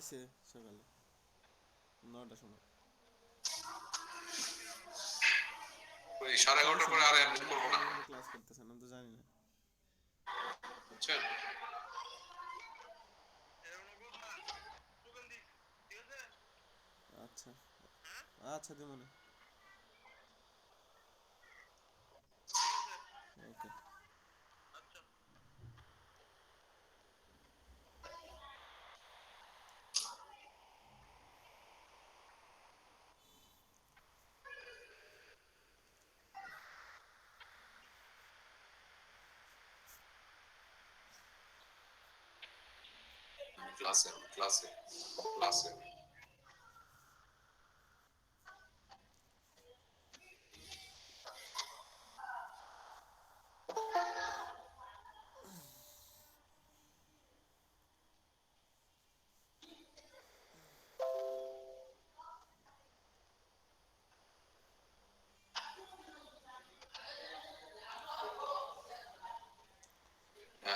আইছে সকালে 9টার সময়। ওই সাড়ে ক্লাস এগারোটার পরে হইলো আর না, এন্ট্রি করবো না, উনি কিন্তু ক্লাস করতেছেন, আমি তো জানি না। বুঝছেন? আচ্ছা আচ্ছা দিমনে। ওকে। আমি ক্লাসে ক্লাসে ক্লাসে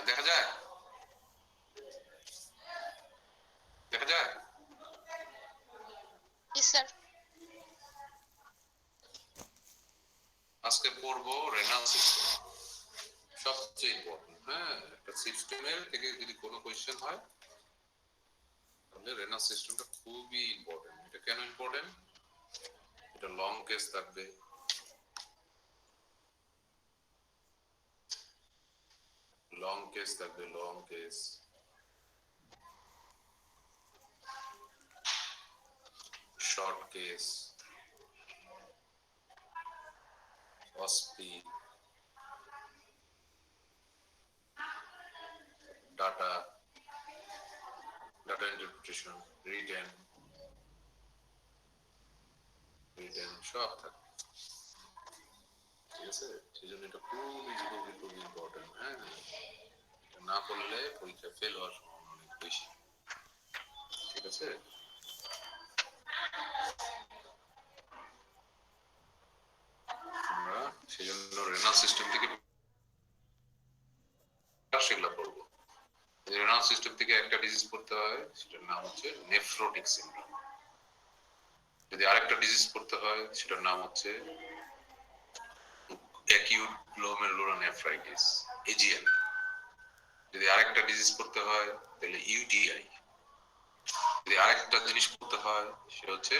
দেখা যায়, দেখা যায়। জি স্যার। আজকে পড়বো রেনাল সিস্টেম, সবচেয়ে ইম্পর্টেন্ট। হ্যাঁ, একটা সিস্টেমের থেকে যদি কোনো কোয়েশ্চেন হয় তাহলে রেনাল সিস্টেমটা খুবই ইম্পর্টেন্ট। এটা কেন ইম্পর্টেন্ট? এটা লং কেস থাকবে, লং কেস থাকবে, long case, short case, OSPE, data, data interpretation, written, written সব থাকবে। ঠিক আছে, সেই জন্য এটা খুবই খুবই খুবই ইম্পর্টেন্ট। হ্যাঁ, এটা না করলে পরীক্ষায় ফেল হওয়ার সম্ভাবনা অনেক বেশি। ঠিক আছে, আমরা সেই জন্য রেনাল সিস্টেম থেকে সেগুলো পড়বো। রেনাল সিস্টেম থেকে একটা ডিজিজ পড়তে হয়, সেটার নাম হচ্ছে নেফ্রোটিক সিনড্রোম। যদি আরেকটা ডিজিজ পড়তে হয় সেটার নাম হচ্ছে অ্যাকিউট গ্লোমেরুলোনেফ্রাইটিস, এজিএন। যদি আরেকটা ডিজিজ পড়তে হয় তাহলে ইউটিআই। যদি আরেকটা জিনিস পড়তে হয় সেটা হচ্ছে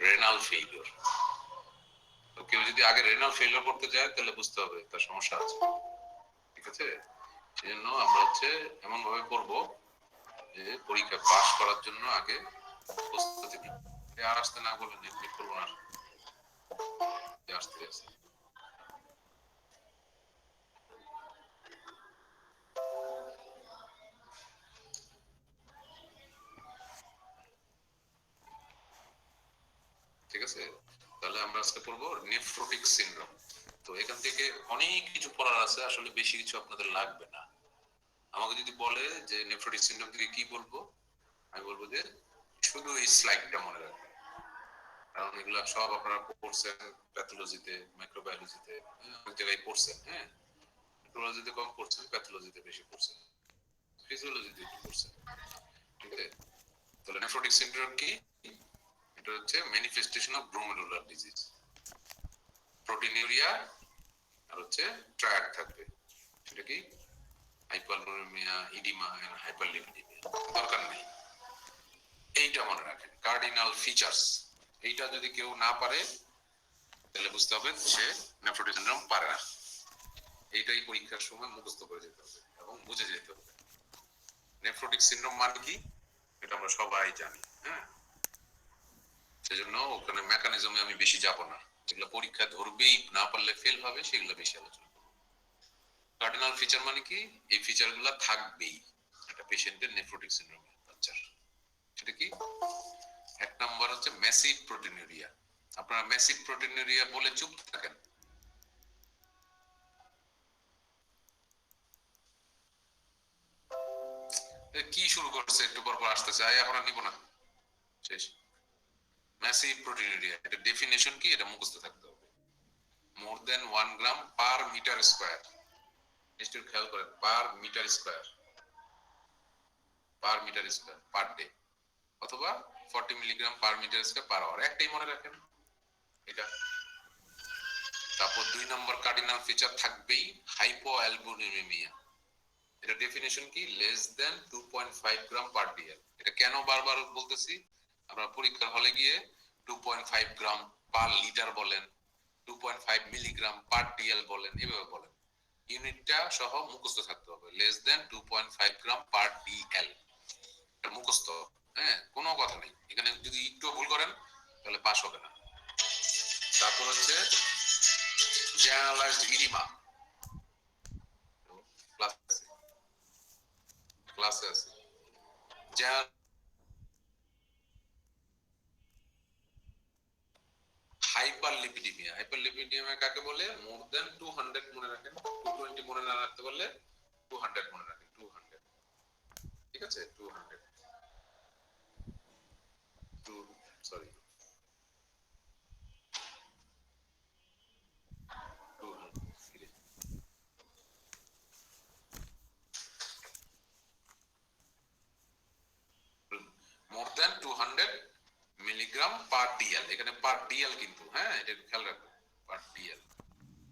রেনাল ফেইলিওর। তো কেউ যদি আগে রেনাল ফেইলিওর করতে যায় তাহলে বুঝতে হবে তার সমস্যা আছে। ঠিক আছে, সেই জন্য আমরা হচ্ছে এমন ভাবে পড়বো যে পরীক্ষা পাস করার জন্য আগে প্রস্তুতি নিই। আর আসতে না বলবেন যে করবো না, আসতে আসতে। ঠিক আছে, তাহলে আমরা আজকে পড়বো নেফ্রোটিক সিনড্রোম। তো এখান থেকে অনেক কিছু পড়ার আছে, আসলে বেশি কিছু আপনাদের লাগবে না। আমাকে যদি বলে যে নেফ্রোটিক সিনড্রোম থেকে কি বলবো, আমি বলবো যে শুধু এই স্লাইডটা মনে রাখবেন, কারণ এগুলো সব আপনারা পড়ছেন প্যাথোলজিতে, মাইক্রোবায়োলজিতে, অনেক জায়গায় পড়ছেন। হ্যাঁ, মাইক্রোবায়োলজিতে কম পড়ছেন, প্যাথোলজিতে বেশি পড়ছেন, ফিজিওলজিতে একটু পড়ছেন। ঠিক আছে, তাহলে নেফ্রোটিক সিনড্রোম কি? এটা হচ্ছে manifestation of glomerular disease, proteinuria আর হচ্ছে ট্রায়াড থাকবে। সেটা কি? Hypervolaemia, oedema and hyperlipidaemia. দরকার নেই, এইটা মনে রাখেন কার্ডিনাল ফিচার্স। এইটা যদি কেউ না পারে তাহলে বুঝতে হবে সে নেফ্রোটিক সিনড্রোম পারে না। এইটাই পরীক্ষার সময় মুখস্থ করে যেতে হবে এবং বুঝে যেতে হবে। নেফ্রোটিক সিনড্রোম মানে কি এটা আমরা সবাই জানি। হ্যাঁ, সেজন্য ওখানে মেকানিজমে আমি বেশি যাব না, যেগুলো পরীক্ষা ধরবেই না পারলে ফেল হবে সেগুলো বেশি আলোচনা করব। কার্ডিনাল ফিচার মানে কি? এই ফিচারগুলো থাকবেই একটা পেশেন্টের নেফ্রোটিক সিনড্রোমের বাচ্চার। সেটা কি? এক নাম্বার হচ্ছে ম্যাসিভ প্রোটিনুরিয়া। আপনারা ম্যাসিভ প্রোটিনুরিয়া বলে চুপ থাকেন, কি শুরু করছে একটু পর পর আসতেছে, এখন আর নিব না, শেষ। ম্যাসিভ প্রোটিনুরিয়া এটা ডেফিনেশন কি এটা মুখস্থ থাকতে হবে। মোর than 1 gram per metre square, একটু খেয়াল করেন, per metre square, per metre square per day, অথবা 40 milligram per metre square per hour, একটাই মনে রাখেন এটা। তারপর 2 নম্বর কার্ডিনাল ফিচার থাকবেই হাইপোঅ্যালবুমিনিমিয়া। এটা ডেফিনেশন কি, লেস দেন 2.5 গ্রাম পার ডিএল। এটা কেন বারবার বলতেছি, আমরা পরীক্ষার হলে গিয়ে 2.5 গ্রাম পার লিটার বলেন, 2.5 মিলিগ্রাম পার ডিএল বলেন, এভাবে বলেন, ইউনিটটা সহ মুখস্থ থাকতে হবে, লেস দেন 2.5 গ্রাম পার ডিএল, এটা মুখস্থ। হ্যাঁ, কোনো কথা নেই এখানে, যদি একটু ভুল করেন তাহলে পাস হবে না। তারপর হচ্ছে জেনারেলাইজড ইডিমা, ক্লাসে আছে হাইপারলিপিডিমিয়া। হাইপারলিপিডিমিয়া কাকে বলে, মোর দেন 200 মনে রাখেন, 220 মনে না রাখতে পারলে 200 মনে রাখেন, 200, ঠিক আছে, 200, সরি 200, মোর দেন 200 মিলিগ্রাম পার ডিএল, এখানে পার ডিএল কিন্তু, হ্যাঁ এটা খেয়াল রাখবেন, পার ডিএল,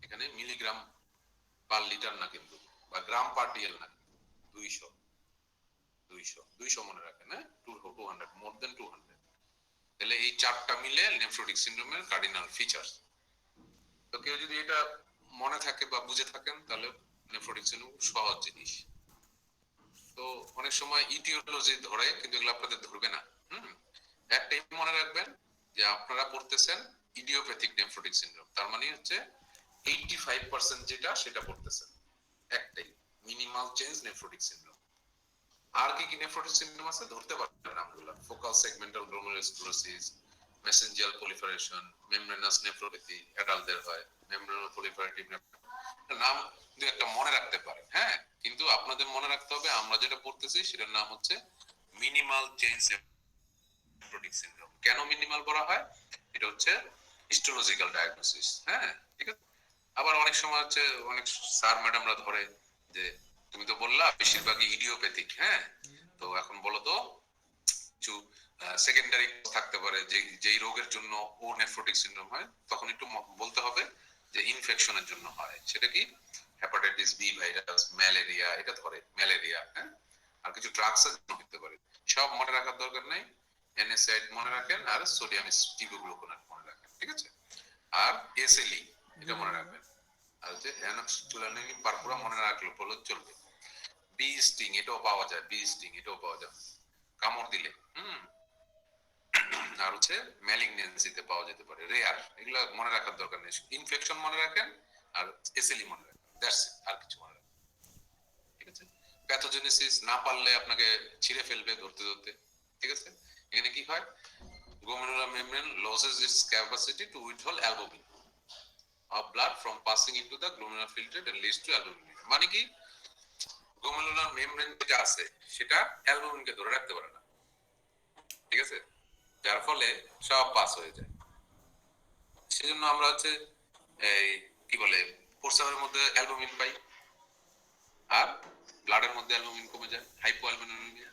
এখানে মিলিগ্রাম পার লিটার না কিন্তু, বা গ্রাম পার ডিএল না, 200 200 মনে রাখেন, হ্যাঁ 200 মোর দেন 200। তাহলে এই চারটা মিলে নেফ্রোটিক সিনড্রোমের কার্ডিনাল ফিচার্স। তো কেউ যদি এটা মনে থাকে বা বুঝে থাকেন তাহলে নেফ্রোটিক সিনড্রোম সহজ জিনিস। তো অনেক সময় ইটিওলজি ধরে, কিন্তু এগুলো আপনাদের ধরবে না। একটাই মনে রাখবেন যে আপনারা পড়তেছেন ইডিওপ্যাথিক নেফ্রোটিক সিনড্রোম, তার মানে হচ্ছে 85% যেটা সেটা পড়তেছেন, একটাই মিনিমাল চেঞ্জ নেফ্রোটিক সিনড্রোম। আর কি কি নেফ্রোটিক সিনড্রোম আছে ধরতে পারবেন নামগুলো, focal segmental glomerulosclerosis, mesangial proliferation, membranous nephropathy, অ্যাডাল্টদের হয়, মেমব্রেনাল পলিফারেটিভ নাম দুই একটা মনে রাখতে পারেন, হ্যাঁ, কিন্তু আপনাদের মনে রাখতে হবে আমরা যেটা পড়তেছি সেটার নাম হচ্ছে মিনিমাল চেঞ্জ নেফ্রোটিক সিনড্রোম। কেন মিনিমাল বলা হয়, এটা হচ্ছে হিস্টোলজিক্যাল ডায়াগনোসিস, হ্যাঁ ঠিক আছে। আবার অনেক সময় হচ্ছে অনেক স্যার ম্যাডামরা ধরে যে তুমি তো বললা বেশিরভাগই ইডিওপ্যাথিক, হ্যাঁ তো এখন বলো তো কিছু সেকেন্ডারি থাকতে পারে যে যেই রোগের জন্য ও নেফ্রোটিক সিনড্রোম হয়, তখন একটু বলতে হবে যে ইনফেকশনের জন্য হয়, সেটা কি হেপাটাইটিস বি ভাইরাস, ম্যালেরিয়া, এটা ধরে ম্যালেরিয়া, হ্যাঁ আর কিছু ড্রাগসের জন্য হতে পারে। সব মনে রাখার দরকার নাই, এনএসআইড মনে রাখেন আর সোডিয়াম স্টিবিগ্লুকোনাট মনে রাখেন, ঠিক আছে। আর এসএলই এটা মনে রাখবেন, আর যে অ্যানোক্সিলানিন পারপুরা মনে রাখলে বলে চলবে। বি স্টিং এটাও পাওয়া যায়, বি স্টিং এটাও পাওয়া যায় কামড় দিলে, আর হচ্ছে ম্যালিগনেন্সিতে পাওয়া যেতে পারে, রেয়ার, এগুলো মনে রাখার দরকার নেই। ইনফেকশন মনে রাখেন আর এসএলই মনে রাখেন, দ্যাটস ইট, আর কিছু মনে রাখেন, ঠিক আছে। প্যাথোজেনেসিস না পারলে আপনাকে ছিঁড়ে ফেলবে ধরতে ধরতে, ঠিক আছে। এখানে কি হয়, glomerular membrane loses its capacity to withhold albumin of blood from passing into the glomerular filtrate and leads to albuminuria। মানে কি, glomerular membrane যেটা আছে সেটা অ্যালবুমিনকে ধরে রাখতে পারে না, ঠিক আছে, যার ফলে সব পাস হয়ে যায়। সেজন্য আমরা হচ্ছে এই কি বলে প্রস্রাবের মধ্যে অ্যালবুমিন পাই আর ব্লাডের মধ্যে অ্যালবুমিন কমে যায়, হাইপোঅ্যালবুমিনুরিয়া।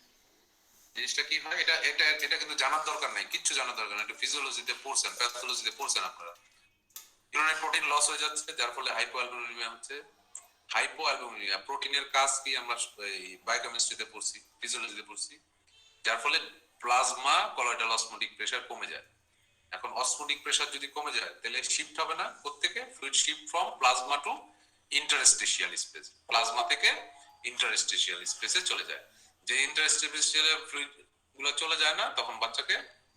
জিনিসটা কি হয়, এটা এটা এটা কিন্তু জানার দরকার নাই, কিচ্ছু জানার দরকার নাই, এটা ফিজিওলজিতে পড়ছেন, প্যাথোলজিতে পড়ছেন আপনারা। ইউরিনারি প্রোটিন লস হয়ে যাচ্ছে যার ফলে হাইপোঅ্যালবুমিনুরিয়া হচ্ছে। হাইপোঅ্যালবুমিনুরিয়া প্রোটিনের কাজ কি আমরা এই বায়োকেমিস্ট্রিতে পড়ছি, ফিজিওলজিতে পড়ছি, যার ফলে প্লাজমা কলয়েডাল অসমোটিক প্রেসার কমে যায়। এখন অসমোটিক প্রেসার যদি কমে যায় তাহলে শিফট হবে না কোত্থেকে, fluid shift from plasma to interstitial space, plasma থেকে ইন্টারস্টিশিয়াল স্পেসে চলে যায়। যে ইন্টারস্টিশিয়াল ফ্লুইড গুলো চলে যায় না তখন বাচ্চাকে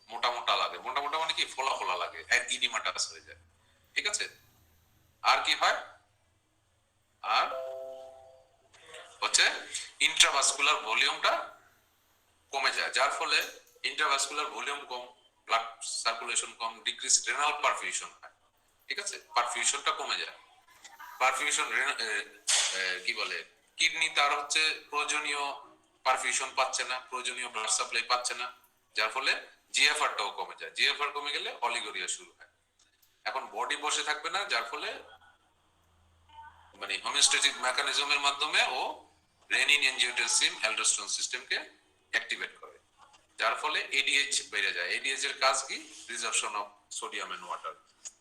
মোটা মোটা লাগে, মোটা মোটা মানে কি ফোলা ফোলা লাগে, ইডিমাটাস হয়ে যায়, ঠিক আছে। আর কি হয়, আর হচ্ছে ইন্ট্রাভাস্কুলার ভলিউমটা কমে যায়, যার ফলে ইন্ট্রাভাস্কুলার ভলিউম কম, ব্লাড সার্কুলেশন কম, ডিক্রিজ রেনাল পারফিউশন হয়, ঠিক আছে, পারফিউশনটা কমে যায়। পারফিউশন কি বলে কিডনি তার হচ্ছে প্রয়োজনীয় পারফিউশন পাচ্ছে না, প্রয়োজনীয় ব্লাড সাপ্লাই পাচ্ছে না, যার ফলে জিএফআরটাও কমে যায়, জিএফআর কমে গেলে অলিগোরিয়া শুরু হয়। এখন বডি বসে থাকবে না, যার ফলে মানে হোমিওস্ট্যাটিক মেকানিজমের মাধ্যমে ও রেনিন এনজিওটেনসিন অ্যালডোস্টেরন সিস্টেমকে অ্যাক্টিভেট করে, যার ফলে এডিএইচ বেড়ে যায়। এডিএইচ এর কাজ কি? রিজার্পশন অফ সোডিয়াম এন্ড ওয়াটার।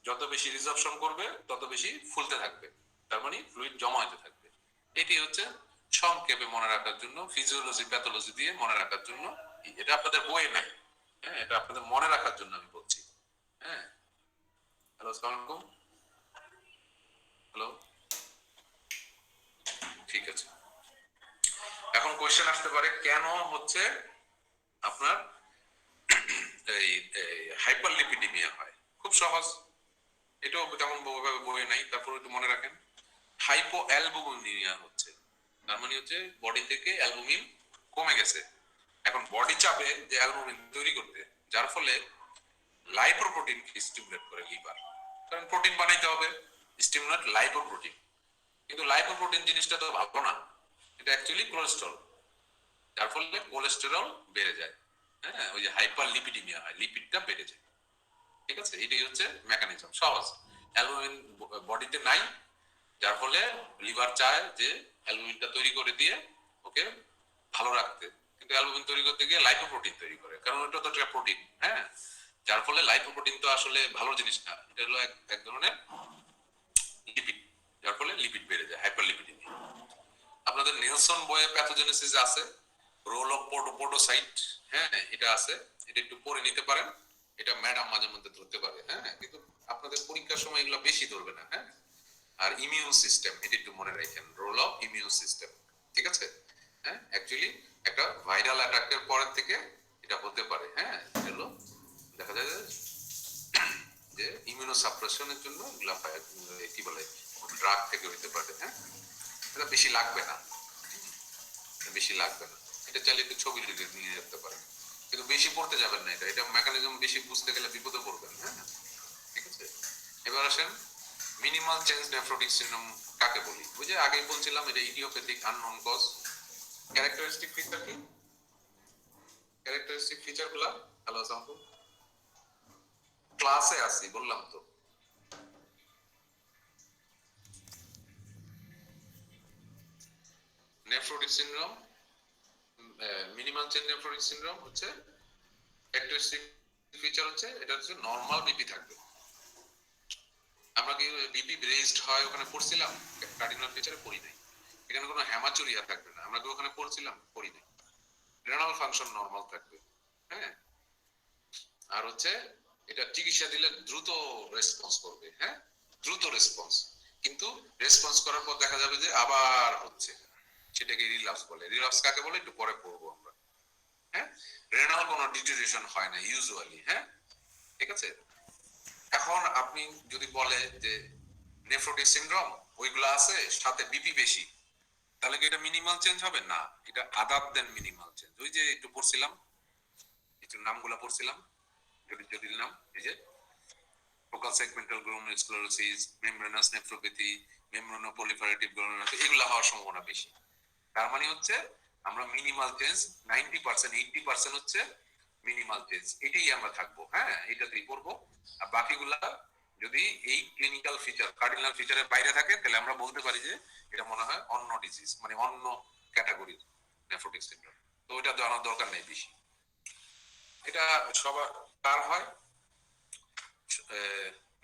যত বেশি রিজার্পশন করবে তত বেশি ফুলতে থাকবে, তার মানে ফ্লুইড জমা হতে থাকবে। এটি হচ্ছে সংক্ষেপে মনে রাখার জন্য, ফিজিওলজি প্যাথোলজি দিয়ে মনে রাখার জন্য। এটা আপনাদের বইয়ে নাই, হ্যাঁ, এটা আপনাদের মনে রাখার জন্য আমি বলছি। হ্যাঁ, হ্যালো, আসসালামু আলাইকুম। হ্যালো, ঠিক আছে। এখন কোশ্চেন আসতে পারে কেন হচ্ছে আপনার এই হাইপারলিপিডিমিয়া হয়। খুব সহজ, এটাও তেমন বইয়ে নাই, তারপর একটু মনে রাখেন। হাইপো অ্যালবুমিনিয়া হচ্ছে, তার মানে হচ্ছে বডি থেকে অ্যালবুমিন কমে গেছে। এখন বডি চাবে যে অ্যালবুমিন তৈরি করতে, যার ফলে লাইপোপ্রোটিন স্টিমুলেট করে লিভার, কারণ প্রোটিন বানাইতে হবে, স্টিমুলেট লাইপোপ্রোটিন। কিন্তু লাইপোপ্রোটিন জিনিসটা তো ভালো না, এটা অ্যাকচুয়ালি কোলেস্টেরল, যার ফলে কোলেস্টেরল বেড়ে যায়। হ্যাঁ, ওই যে হাইপার লিপিডিমিয়া হয়, লিপিডটা বেড়ে যায়। ঠিক আছে, এটাই হচ্ছে মেকানিজম, সহজ। অ্যালবুমিন বডিতে নাই, যার ফলে লিভার চায় যে অ্যালবুমিনটা তৈরি করে দিয়ে ওকে ভালো রাখতে, কিন্তু অ্যালবুমিন তৈরি করতে গিয়ে লাইপোপ্রোটিন তৈরি করে, কারণ ওটা তো একটা প্রোটিন। হ্যাঁ, যার ফলে লাইপোপ্রোটিন তো আসলে ভালো জিনিস না, এটা হলো এক ধরনের লিপিড, যার ফলে লিপিড বেড়ে যায়, হাইপারলিপিডিমিয়া। আপনাদের নেলসন বইয়ে প্যাথোজেনেসিস আছে, রোল অফ পোডোসাইট, হ্যাঁ, এটা আছে, এটা একটু পড়ে নিতে পারেন। এটা ম্যাডাম মাঝে মধ্যে ধরতে পারে, হ্যাঁ, কিন্তু আপনাদের পরীক্ষার সময় এগুলো বেশি ধরবে না। হ্যাঁ, আর ইমিউন সিস্টেম এটা একটু মনে রাখেন, রোল অফ ইমিউন সিস্টেম। ঠিক আছে, হ্যাঁ, অ্যাকচুয়ালি একটা ভাইরাল অ্যাটাকের পরের থেকে এটা হতে পারে। হ্যাঁ, হলো দেখা যায় যে ইমিউনো সাপ্রেশনের জন্য এগুলা কি বলে ড্রাগ থেকে হইতে পারে। হ্যাঁ, এটা বেশি লাগবে না, বেশি লাগবে না, এটা চাইলে একটু ছবি নিয়ে যেতে পারেন, কিন্তু বেশি পড়তে যাবেন না। এটা এটা মেকানিজম বেশি বুঝতে গেলে বিপদে পড়বেন। হ্যাঁ, ঠিক আছে। এবার আসেন মিনিমাল চেঞ্জ নেফ্রোটিক সিনড্রোম কাকে বলি? ওই যে আগেই বলছিলাম, এটা idiopathic unknown cause. Characteristic feature কি? ক্যারেক্টারিস্টিক ফিচার গুলা, হ্যালো আসসালামু ক্লাসে আসি বললাম তো। Nephrotic syndrome, minimal change nephrotic syndrome হচ্ছে ক্যারেক্টারিস্টিক ফিচার হচ্ছে এটা হচ্ছে নরমাল বিপি থাকবে। আমরা কি বিপি রেজড হয় ওখানে পড়ছিলাম? কার্ডিনাল ফিচারে পড়ি নাই। এখানে কোনো হ্যামাচুরিয়া থাকবে না, আমরা কি ওখানে পড়ছিলাম? পড়ি নাই। রেনাল ফাংশন নরমাল থাকবে। হ্যাঁ, আর হচ্ছে এটা চিকিৎসা দিলে দ্রুত রেসপন্স করবে। হ্যাঁ, দ্রুত রেসপন্স, কিন্তু রেসপন্স করার পর দেখা যাবে যে আবার হচ্ছে, সেটাকে রিলাপস বলে। রিলাপস কাকে বলে একটু পরে পড়বো আমরা। হ্যাঁ, রেনাল কোনো ডিটেরিয়েশন হয় না ইউজুয়ালি। হ্যাঁ, ঠিক আছে। এখন আপনি যদি বলে যে নেফ্রোটিক সিনড্রোম ওইগুলো আছে সাথে বিপি বেশি, তাহলে কি এটা মিনিমাল চেঞ্জ হবে? না, এটা আদার দেন মিনিমাল চেঞ্জ। ওই যে একটু পড়ছিলাম, একটু নামগুলা পড়ছিলাম, জটিল নাম, এই যে focal segmental glomerulosclerosis, membranous nephropathy, membranoproliferative glomerulopathy, এগুলা হওয়ার সম্ভাবনা বেশি। তার মানে হচ্ছে আমরা মিনিমাল চেঞ্জ 90%, 80% হচ্ছে মিনিমাল চেঞ্জ, এটাই আমরা থাকবো। হ্যাঁ, এটাতেই পড়বো। আর বাকিগুলা যদি এই ক্লিনিক্যাল ফিচার কার্ডিনাল ফিচারের বাইরে থাকে, তাহলে আমরা বলতে পারি যে এটা মনে হয় অন্য ডিজিজ, মানে অন্য ক্যাটাগরির নেফ্রোটিক সিনড্রোম। তো এটা জানার দরকার নেই বেশি। এটা সবার কার হয়?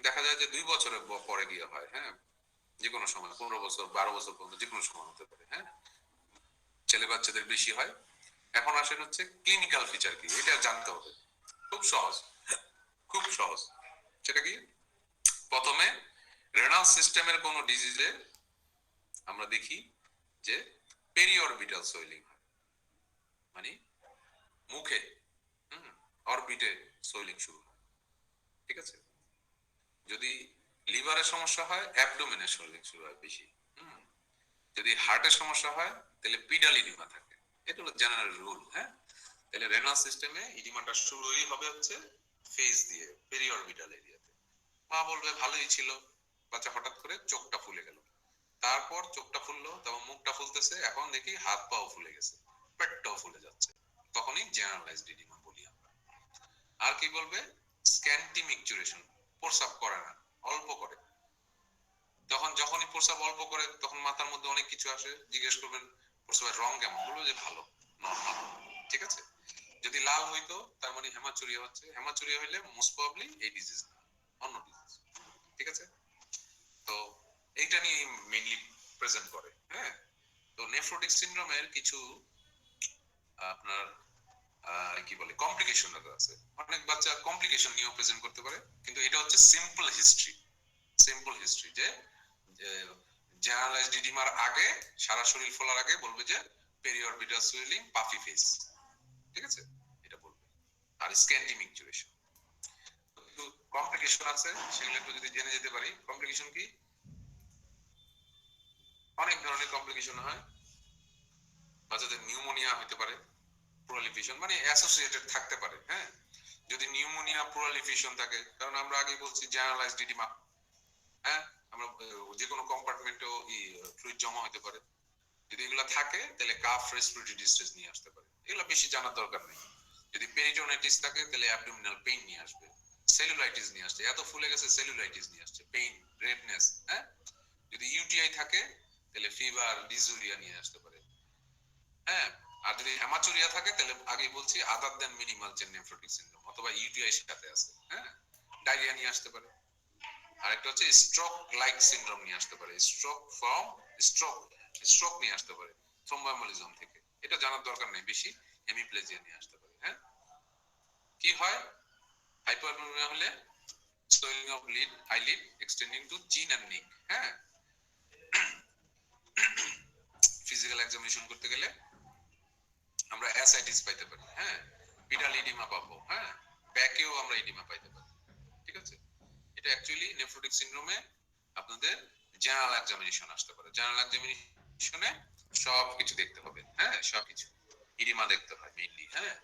দেখা যায় যে 2 বছরের পরে গিয়ে হয়। হ্যাঁ, যে কোনো সময় 15 বছর 12 বছর পর্যন্ত যে কোনো সময় হতে পারে। হ্যাঁ, ছেলে বাচ্চাদের বেশি হয়। এখন আসেন হচ্ছে ক্লিনিক্যাল ফিচার কি, এটা জানতে হবে। খুব সহজ, খুব সহজ। সেটা কি? প্রথমে রেনাল সিস্টেমের কোন ডিজিজে আমরা দেখি যে পেরিঅরবিটাল সোয়েলিং হয়, মানে মুখে অরবিটে সোয়েলিং শুরু হয়। ঠিক আছে। যদি লিভারের সমস্যা হয় অ্যাবডোমেনে সোয়েলিং শুরু হয় বেশি। যদি হার্টের সমস্যা হয় তাহলে পিডাল ইডিমা থাকে। এটা হলো জেনারেল রুল। হ্যাঁ, তাহলে রেনাল সিস্টেমে ইডিমাটা শুরুই হবে হচ্ছে ফেজ দিয়ে, পেরিঅরবিটাল এরিয়াতে। মা বলবে ভালোই ছিল, বাচ্চা হঠাৎ করে চোখটা ফুলে গেল, তারপর চোখটা ফুললো, তারপর মুখটা ফুলতেছে, এখন দেখি হাত পাও ফুলে গেছে, পেটটাও ফুলে যাচ্ছে, তখনই জেনারেলাইজড ইডিমা বলি আমরা। আর কি বলবে? স্ক্যান্টি মিকচুরেশন, প্রস্রাব করে না, অল্প করে। তখন যখনই প্রস্রাব অল্প করে তখন মাথার মধ্যে অনেক কিছু আসে, জিজ্ঞেস করবেন প্রস্রাবের রং কেমন, বলবো যে ভালো, নরমাল। ঠিক আছে। যদি লাল হইতো তার মানে হেমাচুরিয়া হচ্ছে, হেমাচুরিয়া হইলে মোস্ট প্রবাবলি এই ডিজিজ না, অন্য ডিজিজ। ঠিক আছে, তো এইটা নিয়ে মেইনলি প্রেজেন্ট করে। হ্যাঁ, তো নেফ্রোটিক সিনড্রোমের কিছু আপনার কি বলে কমপ্লিকেশন আছে। অনেক বাচ্চা কমপ্লিকেশন নিয়েও প্রেজেন্ট করতে পারে, কিন্তু এটা হচ্ছে সিম্পল হিস্ট্রি। সিম্পল হিস্ট্রি যে জেনারেলাইজড ইডিমার আগে, সারা শরীর ফোলার আগে বলবে যে পেরিঅরবিটাল সুয়েলিং, পাফি ফেস। ঠিক আছে, এটা বলবে। আর স্ক্যান্টি মিকচুরেশন, কিন্তু কমপ্লিকেশন আছে, সেগুলো একটু যদি জেনে যেতে পারি। কমপ্লিকেশন কি? অনেক ধরনের কমপ্লিকেশন হয়। বাচ্চাদের নিউমোনিয়া হতে পারে, প্রলিফেশন মানে অ্যাসোসিয়েটেড থাকতে পারে। হ্যাঁ, যদি নিউমোনিয়া প্রলিফেশন থাকে, কারণ আমরা আগে বলছি জেনারেলাইজড ইডিমা, হ্যাঁ, আমরা যে কোনো কম্পার্টমেন্টেও ফ্লুইড জমা হতে পারে। যদি এগুলো থাকে তাহলে কাফ রেসপিরেটরি ডিস্ট্রেস নিয়ে আসতে পারে, এগুলো বেশি জানার দরকার নেই। যদি পেরিটোনাইটিস থাকে তাহলে অ্যাবডোমিনাল পেইন নিয়ে আসবে, সেলুলাইটিস নিয়ে আসছে, এত ফুলে গেছে সেলুলাইটিস নিয়ে আসছে, পেইন, রেডনেস। হ্যাঁ, যদি ইউটিআই থাকে তাহলে ফিভার, ডিজুরিয়া নিয়ে আসতে পারে। হ্যাঁ, আর যদি হেমাচুরিয়া থাকে তাহলে আগেই বলছি আদার দেন মিনিমাল চেন নেফ্রোটিক সিনড্রোম অথবা ইউটিআই সাথে আছে। হ্যাঁ, ডায়রিয়া নিয়ে আসতে পারে। আর একটা হচ্ছে স্ট্রোক লাইক সিনড্রোম নিয়ে আসতে পারে, স্ট্রোক ফ্রম স্ট্রোক, স্ট্রোক নিয়ে আসতে পারে থ্রোম্বোএমবোলিজম থেকে। এটা জানার দরকার নেই বেশি। হেমিপ্লেজিয়া নিয়ে আসতে পারে। হ্যাঁ, কি হয় হাইপোঅ্যালবুমিয়া হলে? Swelling of lid, eyelid extending to chin and neck. হ্যাঁ, ফিজিক্যাল এক্সামিনেশন করতে গেলে আমরা অ্যাসাইটিস পাইতে পারি। হ্যাঁ, পিডাল ইডিমা পাবো। হ্যাঁ, ব্যাকেও আমরা ইডিমা পাইতে পারি। ঠিক আছে, এটা অ্যাকচুয়ালি নেফ্রোটিক সিনড্রোমে আপনাদের জেনারেল এক্সামিনেশন আসতে পারে। জেনারেল এক্সামিনেশনে সব কিছু দেখতে হবে। হ্যাঁ, সব কিছু, ইডিমা দেখতে হয় মেইনলি। হ্যাঁ,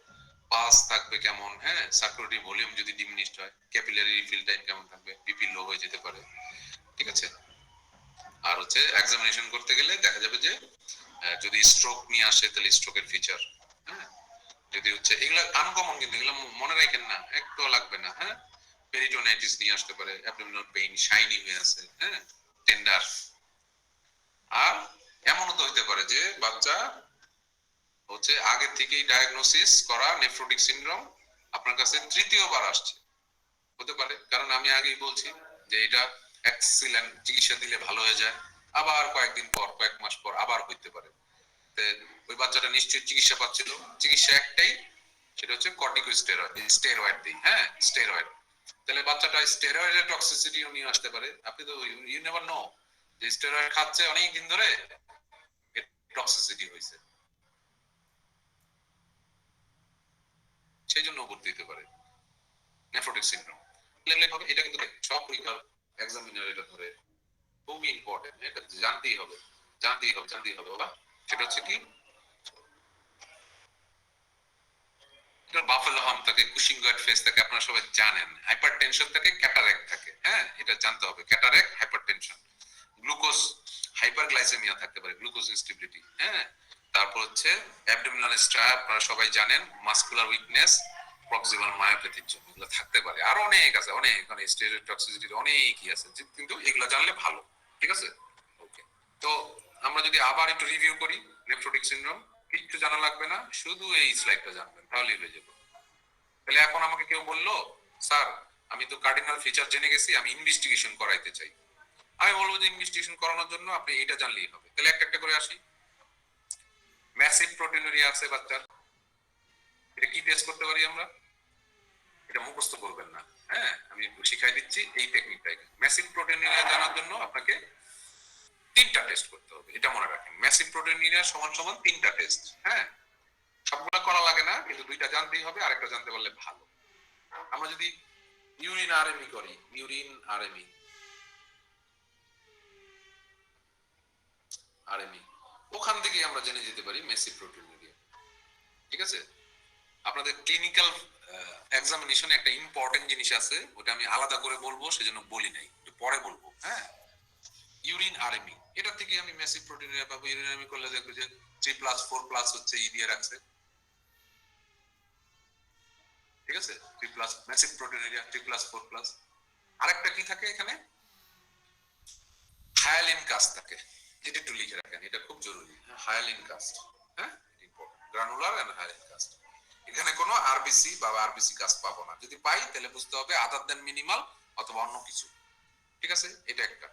পাস থাকবে কেমন, হ্যাঁ, সার্কুলেটরি ভলিউম যদি ডিমিনিশড হয়, ক্যাপিলারি রিফিল টাইম কেমন থাকবে, বিপি লো হয়ে যেতে পারে। ঠিক আছে, আর হচ্ছে এক্সামিনেশন করতে গেলে দেখা যাবে যে যদি স্ট্রোক নিয়ে আসে তাহলে স্ট্রোকের ফিচার। হ্যাঁ, যদি হচ্ছে এগুলা আনকমন, কিন্তু এগুলো মনে রাখেন না, একটু লাগবে না। হ্যাঁ, পেরিটোনাইটিস নিয়ে আসতে পারে, অ্যাবডোমিনাল পেইন, শাইনি হয়ে আছে, হ্যাঁ, টেন্ডার। আর এমনও তো হইতে পারে যে বাচ্চা হচ্ছে আগে থেকেই ডায়াগনোসিস করা নেফ্রোটিক সিনড্রোম আপনার কাছে তৃতীয়বার আসছে, হতে পারে। কারণ আমি আগেই বলছি যে এটা এক্সিলেন্ট চিকিৎসা দিলে ভালো হয়ে যায়, আবার কয়েকদিন পর, কয়েক মাস পর আবার হইতে পারে। ওই বাচ্চাটা নিশ্চয়ই চিকিৎসা পাচ্ছিল, চিকিৎসা একটাই, সেটা হচ্ছে কর্টিকোস্টেরয়েড, স্টেরয়েড দিই। হ্যাঁ, স্টেরয়েড। তাহলে বাচ্চাটা স্টেরয়েডের টক্সিসিটিও নিয়ে আসতে পারে। আপনি তো ইউ নেভার নো যে স্টেরয়েড খাচ্ছে অনেক দিন ধরে, টক্সিসিটি হয়েছে, সেই জন্য ভর্তি দিতে পারে নেফ্রোটিক সিনড্রোম। হবে এটা কিন্তু সব পরীক্ষার এক্সামিনার এটা ধরে, খুবই ইম্পর্টেন্ট, এটা জানতেই হবে, জানতেই হবে বাবা। সেটা হচ্ছে কি, বাফেলো হাম থাকে, কুশিং গার্ড ফেস থাকে, আপনারা সবাই জানেন। হাইপারটেনশন থাকে, ক্যাটারেক্ট থাকে। হ্যাঁ, এটা জানতে হবে, ক্যাটারেক্ট, হাইপারটেনশন। গ্লুকোজ হাইপারগ্লাইসেমিয়া থাকতে পারে, গ্লুকোজ ইনস্টেবিলিটি। হ্যাঁ, তারপর হচ্ছে অ্যাবডোমিনাল স্ট্রাপ, আপনারা সবাই জানেন, মাসকুলার উইকনেস, প্রক্সিমাল মায়োপ্যাথির জন্য এগুলো থাকতে পারে। আর অনেক আছে, অনেক মানে স্টেরয়েড টক্সিসিটির অনেকই আছে, কিন্তু এগুলো জানলে ভালো। ঠিক আছে, ওকে। তো আমরা যদি আবার একটু রিভিউ করি, নেফ্রোটিক সিনড্রোম কিচ্ছু জানা লাগবে না, শুধু এই স্লাইডটা জানবেন তাহলেই হয়ে যাবে। তাহলে এখন আমাকে কেউ বললো, স্যার আমি তো কার্ডিনাল ফিচার জেনে গেছি, আমি ইনভেস্টিগেশন করাইতে চাই। আমি বলবো যে ইনভেস্টিগেশন করানোর জন্য আপনি এটা জানলেই হবে। তাহলে একটা একটা করে আসি। ম্যাসিভ প্রোটিনুরিয়া আছে বাচ্চার, এটা কি টেস্ট করতে পারি আমরা? এটা মুখস্থ করবেন না। হ্যাঁ, আমি শিখাই দিচ্ছি এই টেকনিকটাই। ম্যাসিভ প্রোটিনুরিয়া জানার জন্য আপনাকে তিনটা টেস্ট করতে হবে, এটা মনে রাখেন। ম্যাসিভ প্রোটিনুরিয়া সমান সমান তিনটা টেস্ট। হ্যাঁ, সবগুলো করা লাগে না, কিন্তু দুইটা জানতেই হবে, আরেকটা জানতে পারলে ভালো। আমরা যদি ইউরিন আরএমই করি, ইউরিন আরএমই, আরএমই ওখান থেকে আমরা জেনে যেতে পারি মেসি প্রোটিনুরিয়া। ঠিক আছে, আপনাদের ক্লিনিক্যাল এক্সামিনেশনে একটা ইম্পর্টেন্ট জিনিস আছে, ওটা আমি আলাদা করে বলবো, সেজন্য বলি নাই, একটু পরে বলবো। হ্যাঁ, ইউরিন আরএমই, এটা থেকে আমি মেসি প্রোটিনুরিয়া পাবো। ইউরিন আরএমই করলে দেখবো যে 3+, 4+ হচ্ছে, ই দিয়ে রাখছে। ঠিক আছে, 3+, মেসি প্রোটিনুরিয়া 3+, 4+। আরেকটা কি থাকে এখানে? হায়ালিন কাস্ট থাকে, এটা একটু লিখে রাখেন, এটা খুব জরুরি। হায়ালিন কাস্ট, হ্যাঁ, important, granular and hyaline cast. এখানে কোনো আরবিসি বা আরবিসি কাজ পাবো না, যদি পাই তাহলে বুঝতে হবে আদার দেন মিনিমাল অথবা অন্য কিছু। ঠিক আছে, এটা একটা।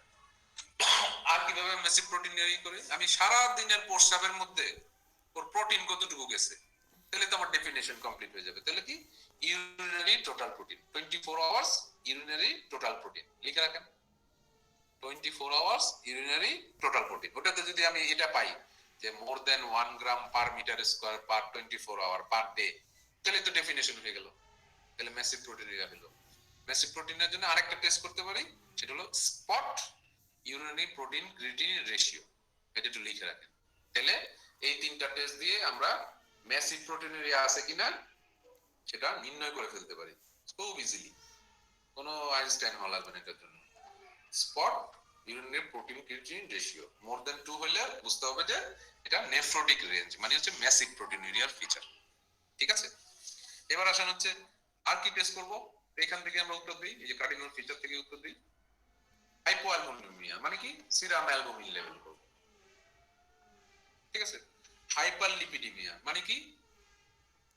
আর কিভাবে মেসিভ প্রোটিন তৈরি করে, আমি সারা দিনের প্রস্রাবের মধ্যে ওর প্রোটিন কতটুকু গেছে, তাহলে তো আমার ডেফিনেশন কমপ্লিট হয়ে যাবে। তাহলে কি, urinary total protein 24 hours urinary total protein লিখে রাখেন। 24 আওয়ার্স ইউরিনারি টোটাল প্রোটিন, ওটাতে যদি আমি এটা পাই যে more than 1 gram per metre square per 24 hour per day, তাহলে তো ডেফিনেশন হয়ে গেল, তাহলে মেসিভ প্রোটিন এর হলো। মেসিভ প্রোটিনের জন্য আরেকটা টেস্ট করতে পারি, সেটা হলো spot urinary protein creatinine ratio, এটা একটু লিখে রাখেন। তাহলে এই তিনটা টেস্ট দিয়ে আমরা মেসিভ প্রোটিনের আছে কিনা সেটা নির্ণয় করে ফেলতে পারি খুব ইজিলি, কোনো আইনস্টাইন হওয়া লাগবে না এটার জন্য। Spot urinary protein creatinine ratio more than 2 হলে বুঝতে হবে যে এটা নেফ্রোটিক রেঞ্জ, মানে হচ্ছে মেসিভ প্রোটিনুরিয়ার ফিচার। ঠিক আছে, এবার আসেন হচ্ছে আর কি টেস্ট করব, এখান থেকে আমরা উত্তর দিই, এই যে কার্ডিনাল ফিচার থেকে উত্তর দিই। হাইপোঅ্যালবুমিনিয়া মানে কি, সিরাম অ্যালবুমিন লেভেল করব। ঠিক আছে, হাইপারলিপিডিমিয়া মানে কি,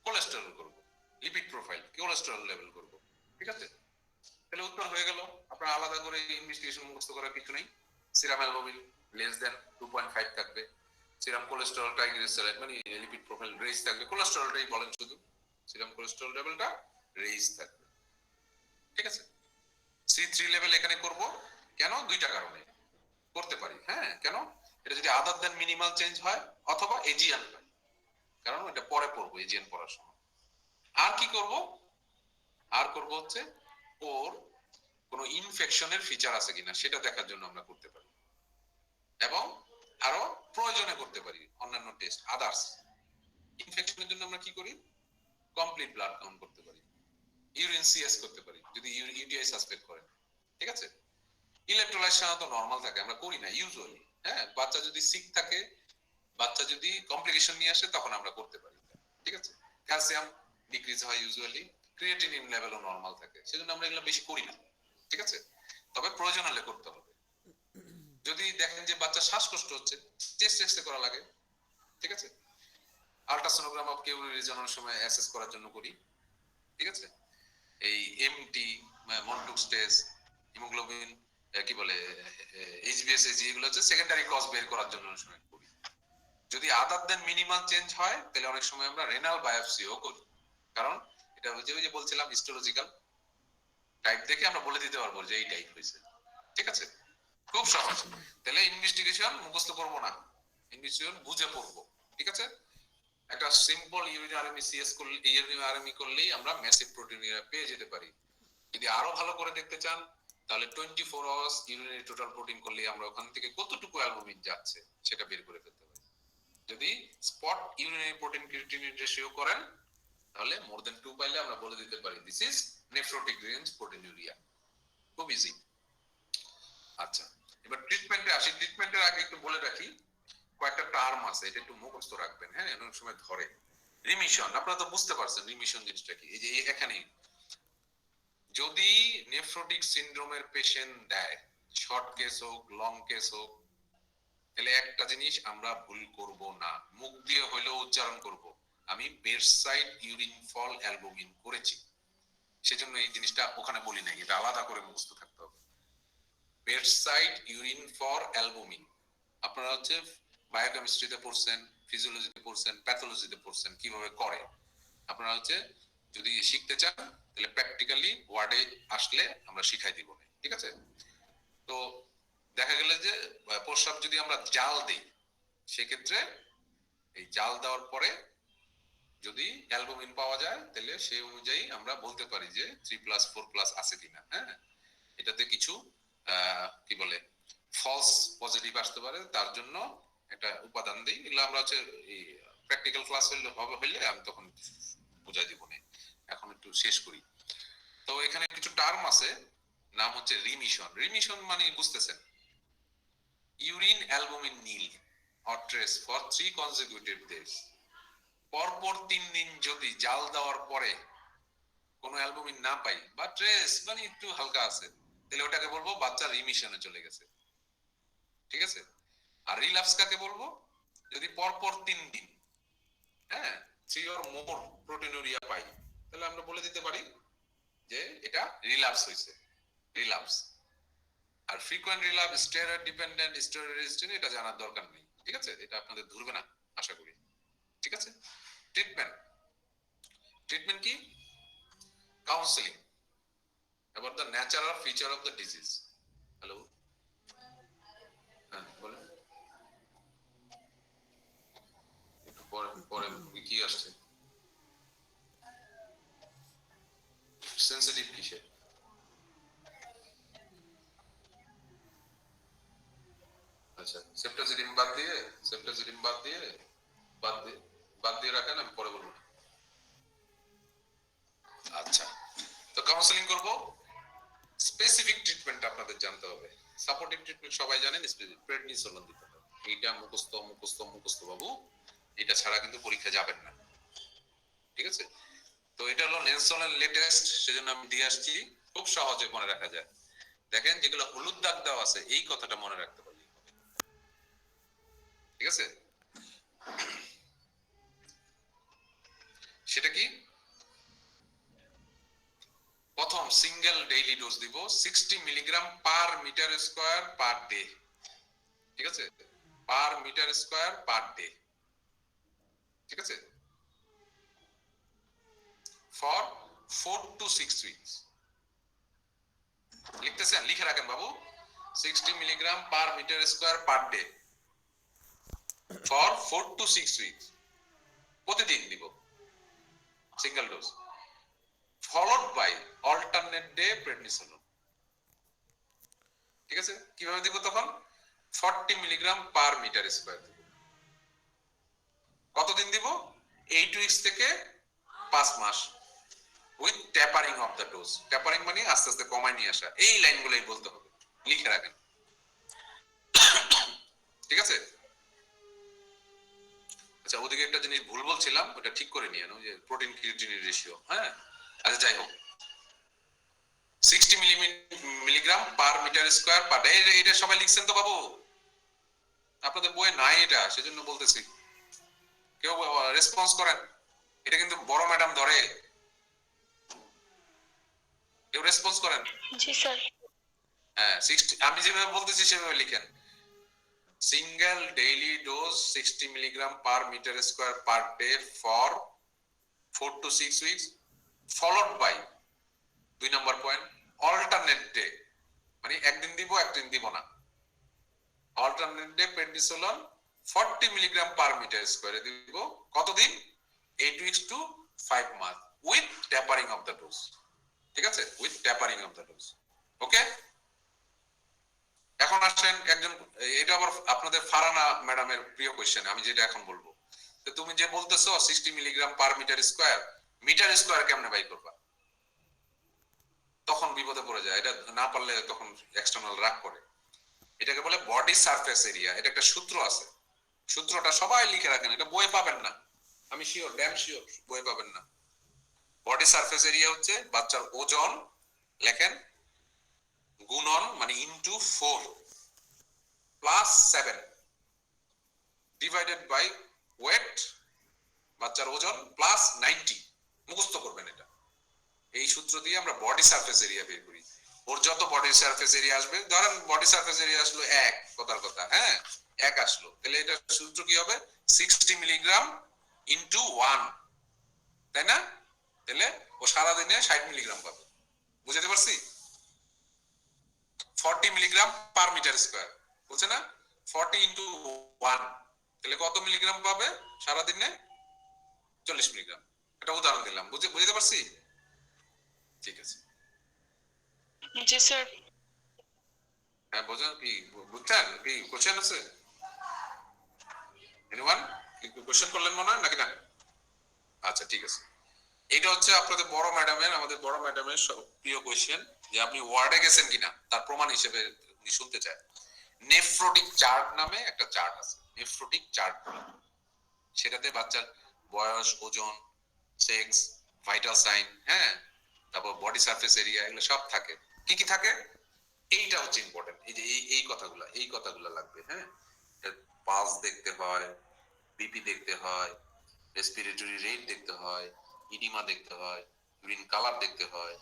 কোলেস্টেরল করব, লিপিড প্রোফাইল কোলেস্টেরল লেভেল করব। ঠিক আছে, তাহলে উত্তর হয়ে গেল। আপনার আলাদা করে ইনভেস্টিগেশন মুখস্থ করার কিছু নেই। সিরাম অ্যালবুমিন লেস দেন 2.5 থাকবে, সিরাম কোলেস্টেরল ট্রাইগ্লিসারাইড মানে লিপিড প্রোফাইল রেজ থাকবে, কোলেস্টেরলটাই বলেন শুধু, সিরাম কোলেস্টেরল লেভেলটা রেজ থাকবে। ঠিক আছে, C3 লেভেল এখানে করব কেন, দুইটা কারণে করতে পারি। হ্যাঁ, কেন, এটা যদি আদার দেন মিনিমাল চেঞ্জ হয় অথবা এজিয়ান হয়, কারণ এটা পরে পড়বো এজিয়ান পড়ার সময়। আর কি করব, আর করব হচ্ছে ওর কোন ইনফেকশনের ফিচার আছে কিনা সেটা দেখার জন্য আমরা করতে পারি, এবং আরো প্রয়োজনে করতে পারি অন্যান্য টেস্ট আদার্স। ইনফেকশনের জন্য আমরা কি করি, কমপ্লিট ব্লাড কাউন্ট করতে পারি, ইউরিন সিএস করতে পারি যদি ইউটিআই সাসপেক্ট করেন। ঠিক আছে, ইলেকট্রোলাইট সাধারণত নরমাল থাকে, আমরা করি না ইউজুয়ালি। হ্যাঁ, বাচ্চা যদি সিক থাকে, বাচ্চা যদি কমপ্লিকেশন নিয়ে আসে তখন আমরা করতে পারি। ঠিক আছে, ক্যালসিয়াম ডিক্রিজ হয় ইউজুয়ালি, ক্রিয়েটিনিন লেভেলও নরমাল থাকে, সেজন্য আমরা এগুলো বেশি করি না। ঠিক আছে, তবে প্রয়োজন হলে করতে হবে। যদি দেখেন যে বাচ্চা শ্বাসকষ্ট হচ্ছে, চেস্ট এক্সরে করা লাগে। ঠিক আছে, আল্ট্রাসোনোগ্রাম অফ কিউরি রিজন অনেক সময় অ্যাসেস করার জন্য করি। ঠিক আছে, এই এমটি মন্টুক স্টেজ হিমোগ্লোবিন কি বলে এইচবিএসএজি, এগুলো হচ্ছে সেকেন্ডারি কজ বের করার জন্য অনেক সময় করি। যদি আদার দেন মিনিমাল চেঞ্জ হয় তাহলে অনেক সময় আমরা রেনাল বায়োপসিও করি, কারণ এটা হচ্ছে ওই যে বলছিলাম হিস্টোলজিক্যাল টাইপ দেখে আমরা বলে দিতে পারবো যে এই টাইপ হয়েছে। ঠিক আছে, খুব সহজ। তাহলে ইনভেস্টিগেশন মুখস্থ করবো না, ইনভেস্টিগেশন বুঝে পড়বো। ঠিক আছে, একটা সিম্পল ইউরিন আরএমই সিএস করলে, ইউরিন আরএমই করলেই আমরা ম্যাসিভ প্রোটিনিউরিয়া পেয়ে যেতে পারি। যদি আরো ভালো করে দেখতে চান তাহলে 24 আওয়ার্স ইউরিনারি টোটাল প্রোটিন করলে আমরা ওখান থেকে কতটুকু অ্যালবুমিন যাচ্ছে সেটা বের করে ফেলতে পারি। যদি spot urinary protein creatinine ratio করেন তাহলে মোর দেন 2 পাইলে আমরা বলে দিতে পারি this is nephrotic range proteinuria. খুব ইজি। আচ্ছা, এবার ট্রিটমেন্টে আসি। ট্রিটমেন্টের আগে একটু বলে রাখি, কয়েকটা টার্ম আছে, এটা একটু মুখস্থ রাখবেন। হ্যাঁ, অনেক সময় ধরে। রিমিশন, আপনারা তো বুঝতে পারছেন রিমিশন জিনিসটা কি। এই যে এখানেই যদি নেফ্রোটিক সিনড্রোমের পেশেন্ট দেয়, শর্ট কেস হোক লং কেস হোক, তাহলে একটা জিনিস আমরা ভুল করব না, মুখ দিয়ে হইলেও উচ্চারণ করব, আমি বেডসাইড ইউরিন ফল অ্যালবুমিন করেছি। সেজন্য এই জিনিসটা ওখানে বলি নাই, এটা আলাদা করে মুখস্থ থাকতে হবে। বেডসাইড ইউরিন ফর অ্যালবুমিন আপনারা হচ্ছে বায়োকেমিস্ট্রিতে পড়ছেন, ফিজিওলজিতে পড়ছেন, প্যাথোলজিতে পড়ছেন কিভাবে করে। আপনারা হচ্ছে যদি শিখতে চান তাহলে প্র্যাকটিক্যালি ওয়ার্ডে আসলে আমরা শিখাই দিব। ঠিক আছে, তো দেখা গেল যে প্রস্রাব যদি আমরা জাল দিই, সেক্ষেত্রে এই জাল দেওয়ার পরে যদি অ্যালবুমিন পাওয়া যায় তাহলে সেই অনুযায়ী আমরা বলতে পারি যে 3+4+ আছে কিনা। হ্যাঁ, এটাতে কিছু কি বলে ফলস পজিটিভ আসতে পারে, তার জন্য একটা উপাদান দিই। এগুলো আমরা হচ্ছে এই প্র্যাকটিক্যাল ক্লাস হইলে আমি তখন বুঝাই দিব না, এখন একটু শেষ করি। তো এখানে কিছু টার্ম আছে, নাম হচ্ছে রিমিশন। রিমিশন মানে বুঝতেছেন, urine albumin nil or trace for 3 consecutive days, পরপর 3 দিন যদি জাল দেওয়ার পরে কোনো অ্যালবুমিন না পাই বা ট্রেস মানে একটু হালকা আছে, তাহলে ওটাকে বলবো বাচ্চা রিমিশনে চলে গেছে। ঠিক আছে, আর রিল্যাপস কাকে বলবো, যদি পরপর 3 দিন, হ্যাঁ 3 or more proteinuria পাই, তাহলে আমরা বলে দিতে পারি যে এটা রিল্যাপস হয়েছে, রিল্যাপস। আর frequent relapse, steroid dependent, steroid resistant, এটা জানার দরকার নেই, ঠিক আছে? এটা আপনাদের ধরবে না আশা করি, ঠিক আছে? ট্রিটমেন্ট, ট্রিটমেন্ট কি? Counselling about the natural feature of the disease. Hello, হ্যাঁ বলেন। একটু পরে পরে কি আসছে? সেনসিটিভ কিসে? আচ্ছা, সেপ্টাজিডিম বাদ দিয়ে, সেপ্টাজিডিম বাদ দিয়ে, বাদ দিয়ে রাখেন, আমি পরে বলবো। আচ্ছা, তো কাউন্সেলিং করব, স্পেসিফিক ট্রিটমেন্ট আপনাদের জানতে হবে। সাপোর্টিভ ট্রিটমেন্ট সবাই জানেন, স্পেসিফিক প্রেডনিসোলন দিতে হবে। এইটা মুখস্থ মুখস্থ মুখস্থ বাবু, এটা ছাড়া কিন্তু পরীক্ষা যাবেন না, ঠিক আছে? তো এটা হলো নেলসনের লেটেস্ট, সেজন্য আমি দিয়ে আসছি, খুব সহজে মনে রাখা যায়। দেখেন যেগুলো হলুদ দাগ দেওয়া আছে, এই কথাটা মনে রাখতে পারলি, ঠিক আছে? সেটা কি? প্রথম সিঙ্গেল ডেইলি ডোজ দিব 60 milligram per metre square per day, ঠিক আছে? Per metre square per day, ঠিক আছে? For 4 to 6 weeks. লিখতেছেন? লিখে রাখেন বাবু, 60 milligram per metre square per day for 4 to 6 weeks, প্রতিদিন দিব single dose, followed by alternate day prednisolone, ঠিক আছে? কিভাবে দিব তখন? 40 মিলিগ্রাম পার মিটার স্কয়ার দিব। কতদিন দিব? 8 উইকস থেকে 5 মাস, with tapering off the dose. Tapering মানে আস্তে আস্তে কমায় নিয়ে আসা। এই লাইনগুলোই বলতে হবে, লিখে রাখেন, ঠিক আছে? আচ্ছা, ওদিকে একটা জিনিস ভুল বলছিলাম, ওটা ঠিক করে নিয়ে ওই যে প্রোটিন ক্রিয়েটিনিন রেশিও, হ্যাঁ? আচ্ছা যাই হোক, 60 milligram per metre square per day, এটা সবাই লিখছেন তো বাবু? আপনাদের বইয়ে নাই এটা, সেজন্য বলতেছি। কেউ রেসপন্স করেন, এটা কিন্তু বড় ম্যাডাম ধরে, কেউ রেসপন্স করেন? জি স্যার। হ্যাঁ, 60, আমি যেভাবে বলতেছি সেভাবে লিখেন। Single daily dose 60 milligram per metre square per day for 4 to 6 weeks, followed by 2 number point alternate day, মানে একদিন দিব একদিন দিব না, alternate day prednisolone 40 milligram per metre স্কয়ারে দিব। কতদিন? 8 weeks to 5 month, with tapering off the dose, ঠিক আছে? With tapering off the dose, okay? এখন আসেন একজন, এটা আবার আপনাদের ফারানা ম্যাডামের প্রিয় কোশ্চেন, আমি যেটা এখন বলবো। তো তুমি যে বলতেছো 60 মিলিগ্রাম পার মিটার স্কয়ার কেমনে বাই করবা? তখন বিপদে পড়ে যায়, এটা না পারলে তখন এক্সটার্নাল রাগ করে। এটাকে বলে বডি সারফেস এরিয়া, এটা একটা সূত্র আছে, সূত্রটা সবাই লিখে রাখেন, এটা বইয়ে পাবেন না, আমি শিওর, ড্যাম শিওর বইয়ে পাবেন না। বডি সারফেস এরিয়া হচ্ছে বাচ্চার ওজন, লেখেন, গুণন মানে into 4 plus 7 divided by weight, বাচ্চার ওজন প্লাস 90, মুখস্থ করবেন এটা। এই সূত্র দিয়ে আমরা বডি সারফেস এরিয়া বের করি। ওর যত বডি সারফেস এরিয়া আসবে, ধরেন বডি সারফেস এরিয়া আসলো 1, কথার কথা, হ্যাঁ 1 আসলো, তাহলে এটা সূত্র কি হবে? 60 মিলিগ্রাম ইনটু 1, তাই না? তাহলে ও সারাদিনে 60 মিলিগ্রাম পাবে, বুঝতে পারছি? 40 মিলিগ্রাম পার মিটার স্কয়ার, বুঝছে না? 40 ইনটু 1, তাহলে কত মিলিগ্রাম পাবে সারাদিনে? 40 মিলিগ্রাম। এটা উদাহরণ দিলাম, বুঝতে পারছি? ঠিক আছে, জি স্যার। হ্যাঁ বোঝেন কি? বুঝছেন কি? কোশ্চেন আছে? এনিওয়ান কি কোশ্চেন করলেন মনে হয় নাকি না? আচ্ছা ঠিক আছে, এটা হচ্ছে আপনাদের বড় ম্যাডামের, আমাদের বড় ম্যাডামের প্রিয় কোশ্চেন, যে আপনি ওয়ার্ডে গেছেন কিনা তার প্রমাণ হিসেবে উনি শুনতে চায়। নেফ্রোটিক চার্ট নামে একটা চার্ট আছে, নেফ্রোটিক চার্ট, সেটাতে বাচ্চার বয়স, ওজন, সেক্স, ভাইটাল সাইন, হ্যাঁ, তারপর বডি সারফেস এরিয়া, এগুলো সব থাকে। কি কি থাকে? এইটা হচ্ছে ইম্পর্টেন্ট, এই যে এই কথাগুলো লাগবে, হ্যাঁ? পালস দেখতে হয়, বিপি দেখতে হয়, রেসপিরেটরি রেট দেখতে হয়, ইডিমা দেখতে হয়, ইউরিন কালার দেখতে হয়,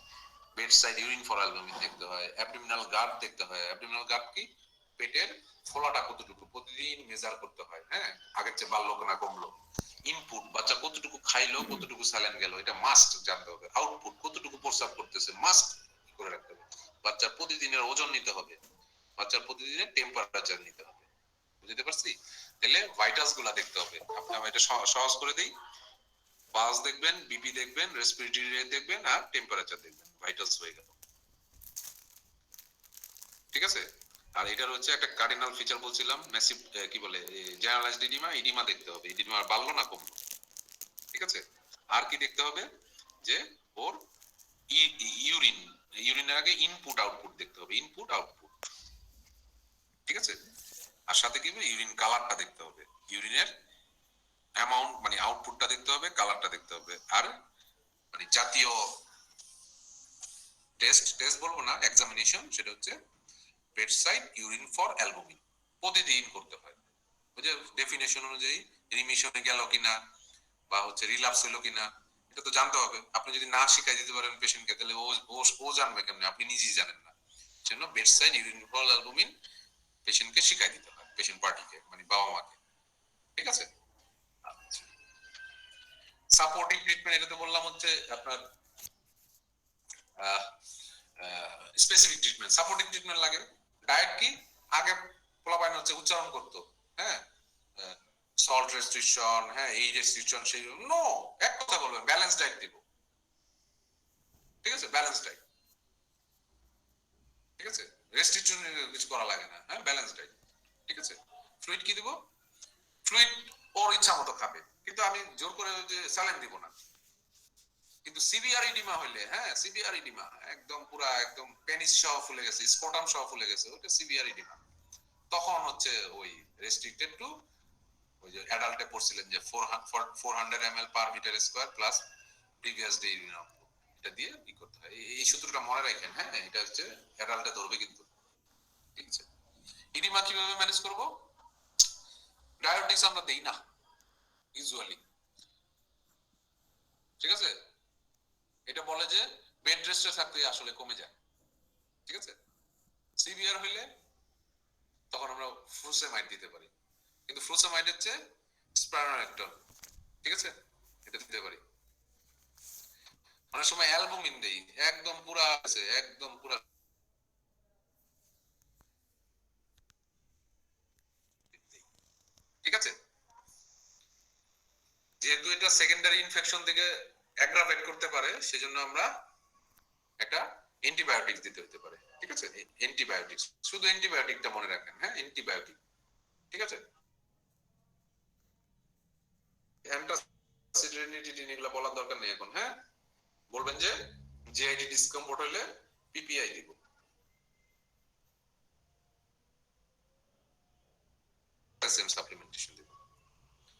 bed side urine for albumin দেখতে হয়, অ্যাবডোমিনাল গার্ড দেখতে হয়। অ্যাবডোমিনাল গার্ড কি? পেটের ফোলাটা কতটুকু প্রতিদিন মেজার করতে হয়, হ্যাঁ, আগের চেয়ে বাড়লো না কমলো। ইনপুট, বাচ্চা কতটুকু খাইলো, কতটুকু স্যালাইন গেল, এটা মাস্ট জানতে হবে। আউটপুট, কতটুকু প্রস্রাব করতেছে, মাস্ট করে রাখতে হবে। বাচ্চার প্রতিদিনের ওজন নিতে হবে, বাচ্চার প্রতিদিনের টেম্পারেচার নিতে হবে। বুঝতে পারছি? তাহলে ভাইটালস গুলা দেখতে হবে। আমি এটা সহজ করে দিই। পালস দেখবেন, বিপি দেখবেন, রেসপিরেটরি রেট দেখবেন, আর টেম্পারেচার দেখবেন। ভাইটালস হয়ে গেল। ঠিক আছে? আর এটার হচ্ছে একটা কার্ডিনাল ফিচার বলছিলাম, ম্যাসিভ কি বলে, জেনারেলাইজড ইডিমা। ইডিমা দেখতে হবে, ইডিমা বাড়লো না কমলো। ঠিক আছে? আর কি দেখতে হবে? যে ওর ইউরিন, ইউরিনের আগে ইনপুট আউটপুট দেখতে হবে, ইনপুট আউটপুট। ঠিক আছে? আর সাথে কি হবে? ইউরিন কালারটা দেখতে হবে, ইউরিনের অ্যামাউন্ট মানে আউটপুটটা দেখতে হবে, কালারটা দেখতে হবে। আর মানে জাতীয় টেস্ট বলবো না, এক্সামিনেশন, সেটা হচ্ছে বেডসাইড ইউরিন ফর অ্যালবুমিন, প্রতিদিন করতে হয়। ওই যে ডেফিনেশন অনুযায়ী রিমিশনে গেল কিনা বা হচ্ছে রিল্যাপস হলো কিনা, এটা তো জানতে হবে। আপনি যদি না শিখাই দিতে পারেন পেশেন্টকে, তাহলে ও জানবে কেমনে? আপনি নিজেই জানেন না। সেজন্য বেডসাইড ইউরিন ফর অ্যালবুমিন পেশেন্টকে শিখাই দিতে হয়, পেশেন্ট পার্টিকে মানে বাবা মাকে। ঠিক আছে? সাপোর্টিভ ট্রিটমেন্ট, এটা তো বললাম হচ্ছে আপনার স্পেসিফিক ট্রিটমেন্ট। সাপোর্টিভ ট্রিটমেন্ট লাগে। ডায়েট কি? আগে পোলাপাইন হচ্ছে উচ্চারণ করতো, হ্যাঁ, সল্ট রেস্ট্রিকশন, হ্যাঁ, এই রেস্ট্রিকশন, সেই নো, এক কথা বলবেন, ব্যালেন্স ডায়েট দিব। ঠিক আছে? Balance diet. ঠিক আছে? রেস্ট্রিকশন কিছু করা লাগে না, হ্যাঁ, ব্যালেন্স ডায়েট। ঠিক আছে? ফ্লুইড কি দিব? ফ্লুইড ওর ইচ্ছা মতো খাবে, কিন্তু আমি জোর করে যে স্যালাইন দিব না। কিন্তু সিভিআর ইডিমা হইলে, হ্যাঁ, সিভিআর ইডিমা একদম পুরা একদম পেনিস সহ ফুলে গেছে, স্পটাম সহ ফুলে গেছে, ওটা সিভিআর ইডিমা। তখন হচ্ছে ওই রেস্ট্রিক্টেড টু, ওই যে অ্যাডাল্টে পড়ছিলেন যে 400 ml per metre square plus previous day urine output, এটা দিয়ে কি করতে হয়, এই সূত্রটা মনে রাখেন, হ্যাঁ, এটা হচ্ছে অ্যাডাল্টে ধরবে কিন্তু। ঠিক আছে? ইডিমা কিভাবে ম্যানেজ করব? ডায়াবেটিস আমরা দেই না ইউজুয়ালি। ঠিক আছে? এটা বলে যে বেড রেস্টে থাকতে আসলে কমে যায়। ঠিক আছে? সিভিয়ার হইলে তখন আমরা ফ্রুসেমাইড দিতে পারি, কিন্তু ফ্রুসেমাইড হচ্ছে স্পাইনোরেক্টন। ঠিক আছে? এটা দিতে পারি। অনেক সময় অ্যালবুমিন দেই, একদম পুরা আছে, একদম পুরা। ঠিক আছে? যেহেতু এটা সেকেন্ডারি ইনফেকশন থেকে অ্যাগ্রাভেট করতে পারে, সেজন্য আমরা একটা অ্যান্টিবায়োটিক দিতে হতে পারে। ঠিক আছে? অ্যান্টিবায়োটিক, শুধু অ্যান্টিবায়োটিকটা মনে রাখেন, হ্যাঁ, অ্যান্টিবায়োটিক। ঠিক আছে? অ্যান্টাসিডেনিটিন এগুলো বলার দরকার নেই এখন, হ্যাঁ। বলবেন যে জিআইডি ডিসকমফোর্ট হলে পিপিআই দিব। ক্যালসিয়াম সাপ্লিমেন্টেশন দিব।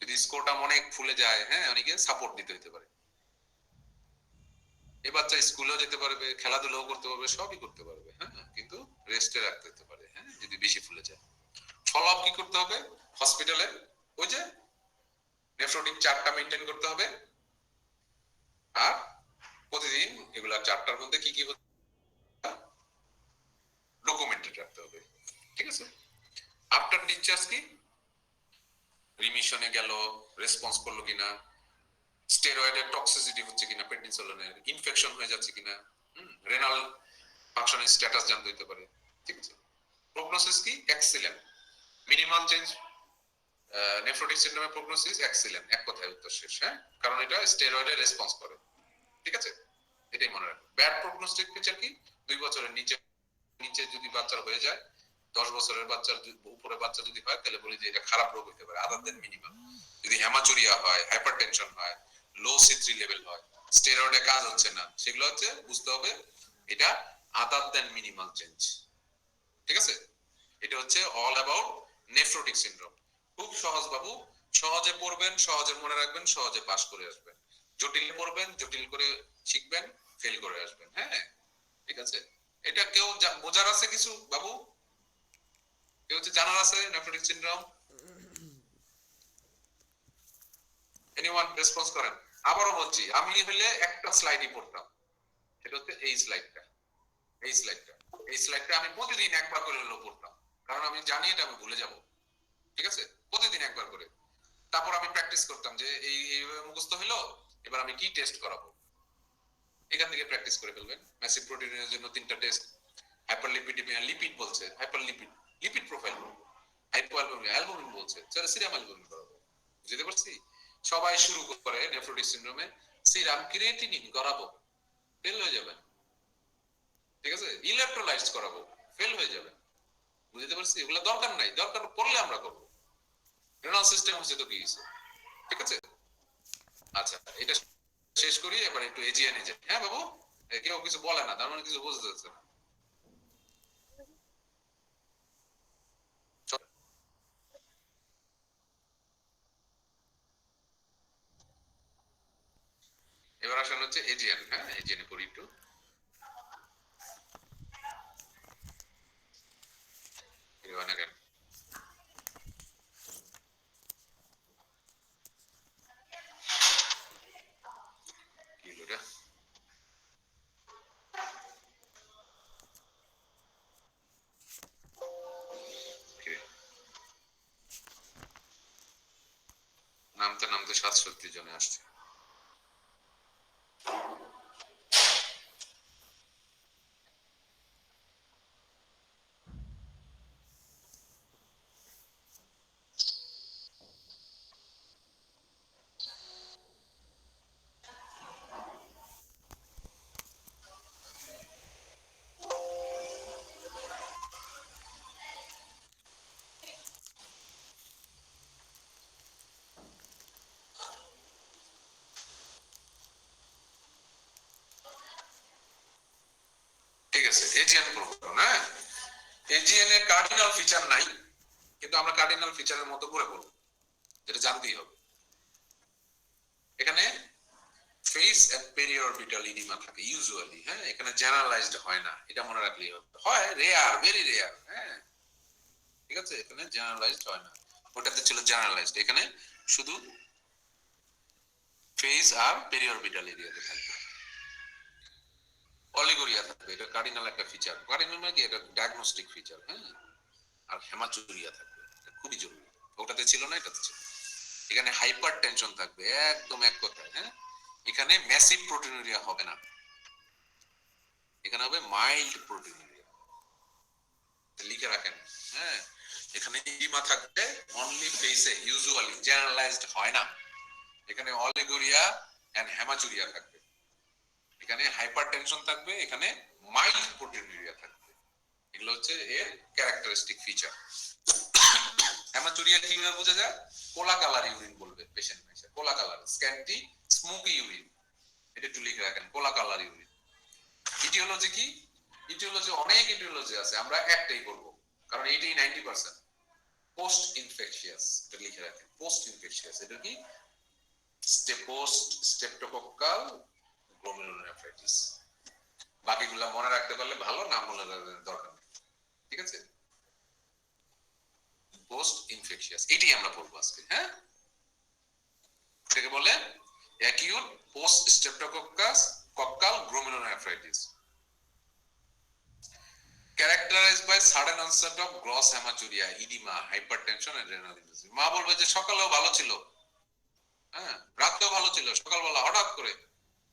যদি স্কোরটা অনেক ফুলে যায়, হ্যাঁ, অনেকে সাপোর্ট দিতে হতে পারে। এই বাচ্চা স্কুলেও যেতে পারবে, খেলাধুলাও করতে পারবে, সবই করতে পারবে, হ্যাঁ, কিন্তু রেস্টে রাখতে হতে পারে, হ্যাঁ, যদি বেশি ফুলে যায়। ফলো আপ কি করতে হবে? হসপিটালে ওই যে নেফ্রোটিক চার্টটা মেনটেন করতে হবে। আর প্রতিদিন এগুলা চার্টটার মধ্যে কি কি ডকুমেন্টেড রাখতে হবে। ঠিক আছে? আফটার ডিসচার্জ কি? রিমিশনে গেল, রেসপন্স করলো কিনা, স্টেরয়েডের টক্সিসিটি হচ্ছে কিনা, প্রেডনিসোলনের ইনফেকশন হয়ে যাচ্ছে কিনা, রেনাল ফাংশনের স্ট্যাটাস জানতে হতে পারে। ঠিক আছে? প্রগনোসিস কি? এক্সিলেন্ট। মিনিমাল চেঞ্জ, নেফ্রোটিক সিনড্রোমের প্রগনোসিস এক্সিলেন্ট, এক কথায় উত্তর শেষ, হ্যাঁ, কারণ এটা স্টেরয়েডে রেসপন্স করে। ঠিক আছে? এটাই মনে রাখবেন। ব্যাড প্রগনোস্টিক ফিচার কি? 2 বছরের নিচে নিচে যদি বাচ্চার হয়ে যায়, 10 বছরের বাচ্চার উপরে বাচ্চা যদি হয়, তাহলে বলি যে এটা খারাপ রোগ হতে পারে, আদার দেন মিনিমাম। যদি হেমাচুরিয়া হয়, হাইপারটেনশন হয়, লো C3 লেভেল হয়, স্টেরয়েডে কাজ হচ্ছে না, সেগুলো হচ্ছে বুঝতে হবে এটা আদার দেন মিনিমাল চেঞ্জ। ঠিক আছে? এটা হচ্ছে অল অ্যাবাউট নেফ্রোটিক সিনড্রোম। খুব সহজ বাবু, সহজে পড়বেন, সহজে মনে রাখবেন, সহজে পাস করে আসবেন। জটিল পড়বেন, জটিল করে শিখবেন, ফেল করে আসবেন, হ্যাঁ। ঠিক আছে? এটা কেউ বোঝার আছে কিছু বাবু? কেউ হচ্ছে জানার আছে নেফ্রোটিক সিনড্রোম? এনিওয়ান রেসপন্স করেন? আবারও বলছি, আমি হলে একটা স্লাইডই পড়তাম, সেটা হচ্ছে এই স্লাইডটা। এই স্লাইডটা আমি প্রতিদিন একবার করে হলো পড়তাম, কারণ আমি জানি এটা আমি ভুলে যাব। ঠিক আছে, প্রতিদিন একবার করে। তারপর আমি প্র্যাকটিস করতাম যে এইভাবে মুখস্থ হলো, এবার আমি কি টেস্ট করাবো, এখান থেকে প্র্যাকটিস করে ফেলবেন। ম্যাসিভ প্রোটিনের জন্য 3টা টেস্ট, হাইপারলিপিডিমিয়া, লিপিড বলছে, হাইপারলিপিড, লিপিড প্রোফাইল, হাইপোঅ্যালবুমিন, অ্যালবুমিন বলছে, সেটা সিরাম অ্যালবুমিন করাবো। বুঝতে পারছি? সবাই শুরু করে নেফ্রোটিক সিনড্রোমে সিরাম ক্রিয়েটিনিন করাবো, ফেল হয়ে যাবেন। ঠিক আছে, ইলেকট্রোলাইটস করাবো, ফেল হয়ে যাবেন। বুঝতে পারছি? এগুলো দরকার নাই, দরকার পড়লে আমরা করবো। রেনাল সিস্টেম হচ্ছে তো কি হয়েছে? ঠিক আছে, আচ্ছা এটা শেষ করি, এবার একটু এজিএন যাই। হ্যাঁ বাবু, কেউ কিছু বলে না, তার মানে কিছু বুঝতে পারছে না। এবার আসেন হচ্ছে এজিএন। হ্যাঁ, এজিএন এ পড়ি একটু। এবার again কি হলো রে? Okay. নামতে নামতে 67 জনে আসছে। ঠিক আছে, এজিএন প্রোগ্রাম। হ্যাঁ, এজিএন এর কার্ডিনাল ফিচার নাই, কিন্তু আমরা কার্ডিনাল ফিচারের মতো করে বলবো, যেটা জানতেই হবে। এখানে ফেস এন্ড পেরিঅরবিটাল ইডিমা থাকে ইউজুয়ালি। হ্যাঁ, এখানে জেনারেলাইজড হয় না, এটা মনে রাখলেই হবে। হয় রেয়ার, ভেরি রেয়ার। হ্যাঁ, ঠিক আছে, এখানে জেনারেলাইজড হয় না। ওটাতে ছিল জেনারেলাইজড, এখানে শুধু ফেস আর পেরিঅরবিটাল এরিয়াতে থাকবে। অলিগোরিয়া থাকবে, এটা কার্ডিনাল একটা ফিচার। কার্ডিনাল মানে কি, এটা ডায়াগনস্টিক ফিচার। হ্যাঁ, আর হেমাচুরিয়া থাকবে, এটা খুবই জরুরি। ওটাতে ছিল না, এটাতে ছিল। এখানে হাইপার টেনশন থাকবে, একদম এক কথায়। হ্যাঁ, এখানে ম্যাসিভ প্রোটিনুরিয়া হবে না, এখানে হবে মাইল্ড প্রোটিনুরিয়া। লিখে রাখেন। হ্যাঁ, এখানে ইডিমা থাকবে অনলি ফেসে, ইউজুয়ালি জেনারেলাইজড হয় না। এখানে অলিগোরিয়া এন্ড হেমাচুরিয়া থাকবে, এখানে হাইপার টেনশন থাকবে, এখানে মাইল্ড প্রোটিনুরিয়া থাকবে। এগুলো হচ্ছে এর ক্যারেক্টারিস্টিক ফিচার। হেমাচুরিয়া কিভাবে বোঝা যায়? কোলা কালার ইউরিন বলবে পেশেন্ট, কোলা কালার, স্ক্যান্টি স্মোকি ইউরিন, এটা একটু লিখে রাখেন, কোলা কালার ইউরিন। ইটিওলজি কি? ইটিওলজি অনেক ইটিওলজি আছে, আমরা একটাই করব, কারণ এইটাই 90%। পোস্ট ইনফেকশিয়াস, এটা লিখে রাখেন, পোস্ট ইনফেকশিয়াস। এটা কি? Post streptococcal glomerulonephritis. বাকিগুলো মনে রাখতে পারলে ভালো, না মনে রাখার দরকার নেই। ঠিক আছে, পোস্ট ইনফেকশিয়াস, এটাই আমরা পড়বো আজকে। হ্যাঁ, এটাকে বলে acute post streptococcus coccal glomerulonephritis, characterized by sudden onset of gross hematuria, edema, hypertension and renal disease। মা বলবে যে সকালেও ভালো ছিল, হ্যাঁ রাতেও ভালো ছিল, সকালবেলা হঠাৎ করে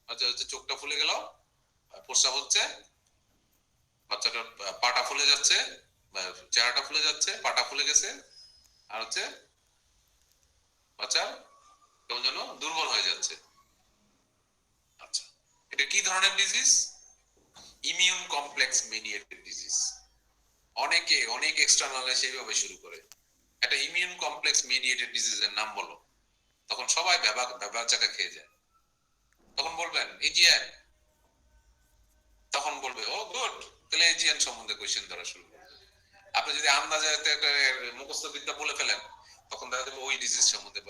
আচ্ছা হচ্ছে চোখটা ফুলে গেল, প্রস্রাব হচ্ছে, বাচ্চাটার পাটা ফুলে যাচ্ছে, চেহারাটা ফুলে যাচ্ছে, পাটা ফুলে গেছে, আর হচ্ছে বাচ্চা কেমন যেন দুর্বল হয়ে যাচ্ছে। আচ্ছা, এটা কি ধরনের disease? Immune complex mediated disease. অনেকে অনেক এক্সটার্নাল সেইভাবে শুরু করে, একটা ইমিউন কমপ্লেক্স মেডিয়েটেড ডিজিজের নাম বলো, তখন সবাই ভেবা চাকা খেয়ে যায়। তখন বলবেন এজিএন, তখন বলবে ও গুড, তাহলে এজিএন সম্বন্ধে কোশ্চেন ধরা শুরু করবে। আপনি যদি আন্দাজে একটা মুখস্থ বিদ্যা বলে ফেলেন, তখন দেখা যাবে ওই ডিজিজ সম্বন্ধে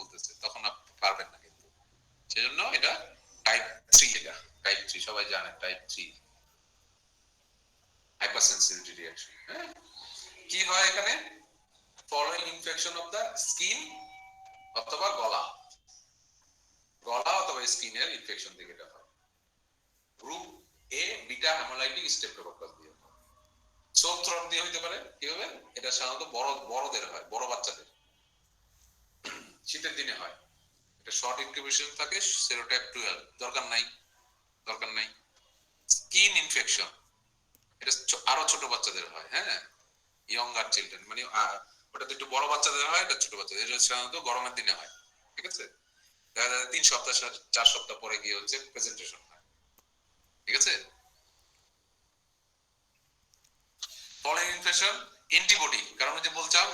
বলতেছে, তখন আপনি পারবেন না। কিন্তু সেজন্য এটা টাইপ 3, এটা টাইপ 3 সবাই জানে, টাইপ 3 হাইপারসেনসিটিভিটি রিঅ্যাকশন। হ্যাঁ, কি হয় এখানে? Following infection of the skin অথবা গলা, গলা অথবা স্কিনের ইনফেকশন থেকে এটা হয়। Group A beta haemolytic streptococcus দিয়ে, সোপ থ্রট দিয়ে হইতে পারে। কি হবে? এটা সাধারণত বড়দের হয়, বড় বাচ্চাদের শীতের দিনে হয়। এটা শর্ট ইনকিউবেশন থাকে, সেরোটাইপ 12 দরকার নাই, দরকার নাই। স্কিন ইনফেকশন এটা আরো ছোট বাচ্চাদের হয়, হ্যাঁ, ইয়ঙ্গার চিলড্রেন, মানে ওটা তো একটু বড় বাচ্চাদের হয়, এটা ছোট বাচ্চাদের, এটা সাধারণত গরমের দিনে হয়। ঠিক আছে, দেখা যায় 3 সপ্তাহ 4 সপ্তাহ পরে গিয়ে হচ্ছে প্রেজেন্টেশন হয়। ঠিক আছে, পলেন ইনফেকশন অ্যান্টিবডি, কারণ যে বলছিলাম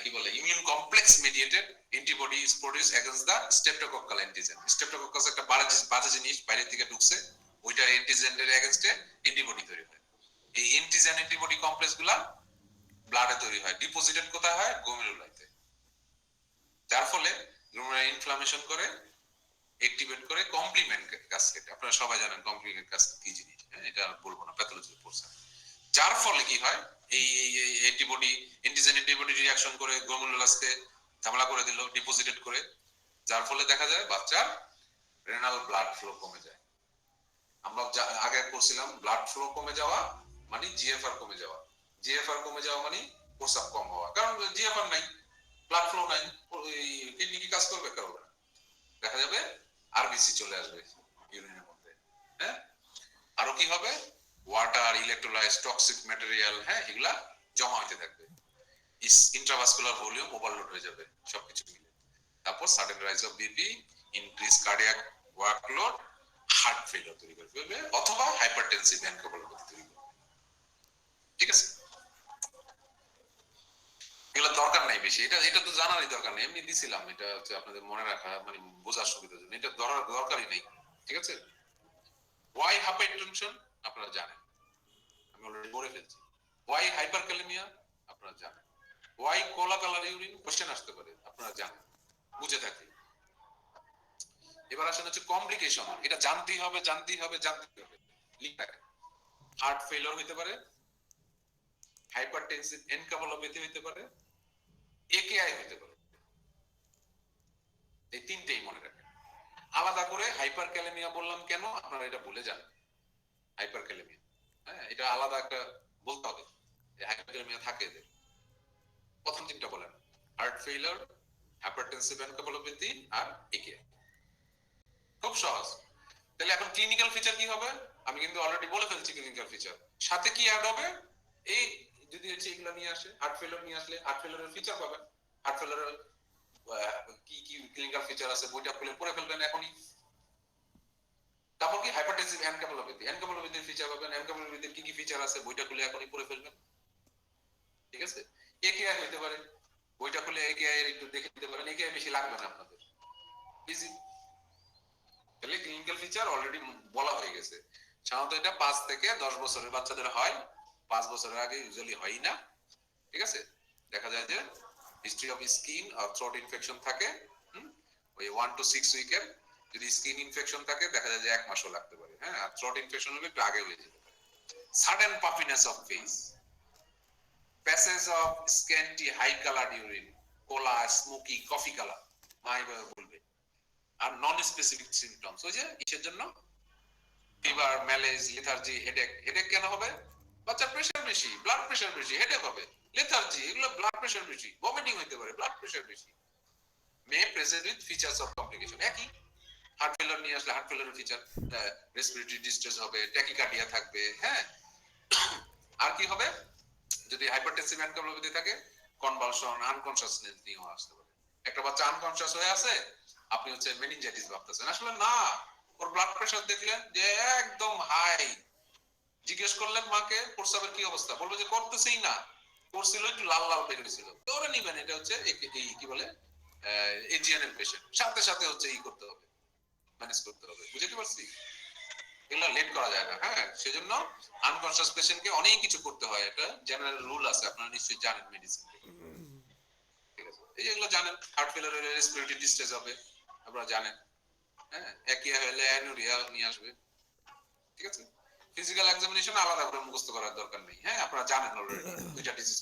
কি বলে immune complex mediated antibody is produced against the streptococcal antigen. Streptococcus একটা বাজে জিনিস বাইরে থেকে ঢুকছে, ওইটা অ্যান্টিজেনের এগেইনস্টে অ্যান্টিবডি তৈরি হয়। এই অ্যান্টিজেন অ্যান্টিবডি কমপ্লেক্স গুলা ব্লাডে তৈরি হয়, ডিপোজিটেড কোথায় হয়? গ্লোমেরুলাইতে। যার ফলে গ্লোমেরুলার ইনফ্লামেশন করে, অ্যাক্টিভেট করে কমপ্লিমেন্ট কাসকেড। আপনারা সবাই জানেন কমপ্লিমেন্ট কাসকেড কি জিনিস, হ্যাঁ, এটা বলবো না, প্যাথোলজি পড়ছেন। যার ফলে কি হয়? এই অ্যান্টিবডি, অ্যান্টিজেন অ্যান্টিবডি রিঅ্যাকশন করে গ্লোমেরুলাসকে ঝামেলা করে দিল, ডিপোজিটেড করে, যার ফলে দেখা যায় বাচ্চার রেনাল ব্লাড ফ্লো কমে যায়। আমরা আগে পড়ছিলাম ব্লাড ফ্লো কমে যাওয়া মানে জিএফআর কমে যাওয়া, জিএফআর কমে যাওয়া মানে প্রস্রাব কম হওয়া, কারণ জিএফআর নাই, ব্লাড ফ্লো নাই, কিডনি কি কাজ করবে? করবে না। দেখা যাবে আরবিসি চলে আসবে ইউরিনের মধ্যে, হ্যাঁ। আরো কি হবে? ওয়াটার, ইলেকট্রোলাইটস, টক্সিক ম্যাটেরিয়াল, হ্যাঁ, এগুলা জমা হতে থাকবে, ইন্ট্রাভাস্কুলার ভলিউম ওভারলোড হয়ে যাবে সবকিছু মিলে। তারপর sudden rise of BP, increase cardiac workload, heart failure তৈরি করে ফেলবে, অথবা হাইপারটেনসিভ এনকেফালোপ্যাথি তৈরি করবে। ঠিক আছে, এগুলো দরকার নাই বেশি, এটা এটা তো জানারই দরকার নেই, এমনি দিছিলাম, এটা হচ্ছে আপনাদের মনে রাখা, মানে বোঝার সুবিধার জন্য, এটা দরকারই নেই। ঠিক আছে, ওয়াই হাইপারটেনশন আপনারা জানেন, আমি অলরেডি বলে ফেলছি। ওয়াই হাইপারক্যালেমিয়া আপনারা জানেন। ওয়াই কোলা কালার ইউরিন কোশ্চেন আসতে পারে, আপনারা জানেন, বুঝে থাকি। এবার আসেন হচ্ছে কমপ্লিকেশন, এটা জানতেই হবে, জানতেই হবে, জানতেই হবে, লিখা। হার্ট ফেলিওর হতে পারে, হাইপারটেনসিভ এনকেফালোপ্যাথি হতে পারে, একেআই হতে পারে। এই তিনটেই মনে রাখবেন। আলাদা করে হাইপারক্যালেমিয়া বললাম কেন, আপনারা এটা ভুলে যান। হাইপারক্যালেমিয়া, হ্যাঁ, এটা আলাদা একটা বলতে হবে, হাইপারক্যালেমিয়া থাকে এদের। প্রথম তিনটা বলেন, হার্ট ফেলিওর, হাইপারটেনসিভ এনকেফালোপ্যাথি আর একেআই। খুব সহজ। তাহলে এখন ক্লিনিক্যাল ফিচার কি হবে? আমি কিন্তু অলরেডি বলে ফেলছি ক্লিনিক্যাল ফিচার। সাথে কি অ্যাড হবে? এই যদি হচ্ছে এগুলো নিয়ে আসে, হার্ট ফেলিওর নিয়ে আসলে হার্ট ফেলিওরের ফিচার পাবেন। হার্ট ফেলিওরের কি কি ক্লিনিক্যাল ফিচার আছে বইটা খুলে পড়ে ফেলবেন এখনই। তারপর কি হাইপারটেনসিভ এনকেফালোপ্যাথি, এনকেফালোপ্যাথির ফিচার পাবেন, এনকেফালোপ্যাথির কি কি ফিচার আছে বইটা খুলে এখনই পড়ে ফেলবেন। ঠিক আছে, একেআই হতে পারে, বইটা খুলে একেআই এর একটু দেখে নিতে পারেন, একেআই বেশি লাগবে না আপনাদের, ইজি। তাহলে ক্লিনিক্যাল ফিচার অলরেডি বলা হয়ে গেছে। সাধারণত এটা 5 থেকে 10 বছরের বাচ্চাদের হয়, 5 বছরের আগে ইউজুয়ালি হয় না। ঠিক আছে, দেখা যায় যে হিস্ট্রি অফ স্কিন আর থ্রোট ইনফেকশন থাকে, ওই 1 to 6 উইকের। যদি স্কিন ইনফেকশন থাকে দেখা যায় যে 1 মাসও লাগতে পারে, হ্যাঁ, আর থ্রোট ইনফেকশন হলে একটু আগে হয়ে যেতে পারে। Sudden puffiness of face, passage of scanty high colour urine, cola, smoky, coffee colour, মাই বলবে। আর নন স্পেসিফিক সিমটমস, ওই যে কিসের জন্য? Fever, malaise, lethargy, headache. Headache কেন হবে? বাচ্চার প্রেসার বেশি, ব্লাড প্রেসার বেশি, হেডেক হবে। লেথার্জি, এগুলো ব্লাড প্রেসার বেশি, ভমিটিং হতে পারে, ব্লাড প্রেসার বেশি। May present with features of complication, একই। হার্ট ফেলিওর নিয়ে আসলে হার্ট ফেলিওরের ফিচার, রেসপিরেটরি ডিস্ট্রেস হবে, ট্যাকিকার্ডিয়া থাকবে, হ্যাঁ। আর কি হবে? যদি হাইপারটেনসিভ এনকেফালোপ্যাথি থাকে, কনভালশন, আনকনশাসনেস নিয়েও আসতে পারে। একটা বাচ্চা আনকনশাস হয়ে আছে, আপনি হচ্ছে মেনিনজাইটিস ভাবতেছেন, আসলে না, ওর ব্লাড প্রেসার দেখলেন যে একদম হাই। জিজ্ঞেস করলেন মাকে প্রস্রাবের কি অবস্থা, বলবে যে করতেছেই না, করছিল একটু লাল লাল বের হয়েছিল, ধরে নিবেন এটা হচ্ছে কি বলে এজিএন এর পেশেন্ট। সাথে সাথে হচ্ছে ই করতে হবে, ম্যানেজ করতে হবে, বুঝতে পারছি? এগুলো লেট করা যায় না, হ্যাঁ। সেজন্য আনকনশাস পেশেন্টকে অনেক কিছু করতে হয়, এটা জেনারেল রুল আছে, আপনারা নিশ্চয়ই জানেন মেডিসিন থেকে। ঠিক আছে, এই যেগুলো জানেন, হার্ট ফেলিওরের রেসপিরেটরি ডিস্ট্রেস হবে, আপনারা জানেন, হ্যাঁ। একই হলে অ্যানুরিয়া নিয়ে আসবে। ঠিক আছে, ফিজিক্যাল এক্সামিনেশন আলাদা করে মুখস্থ করার দরকার নেই, হ্যাঁ, আপনারা জানেন অলরেডি দুইটা ডিজিজ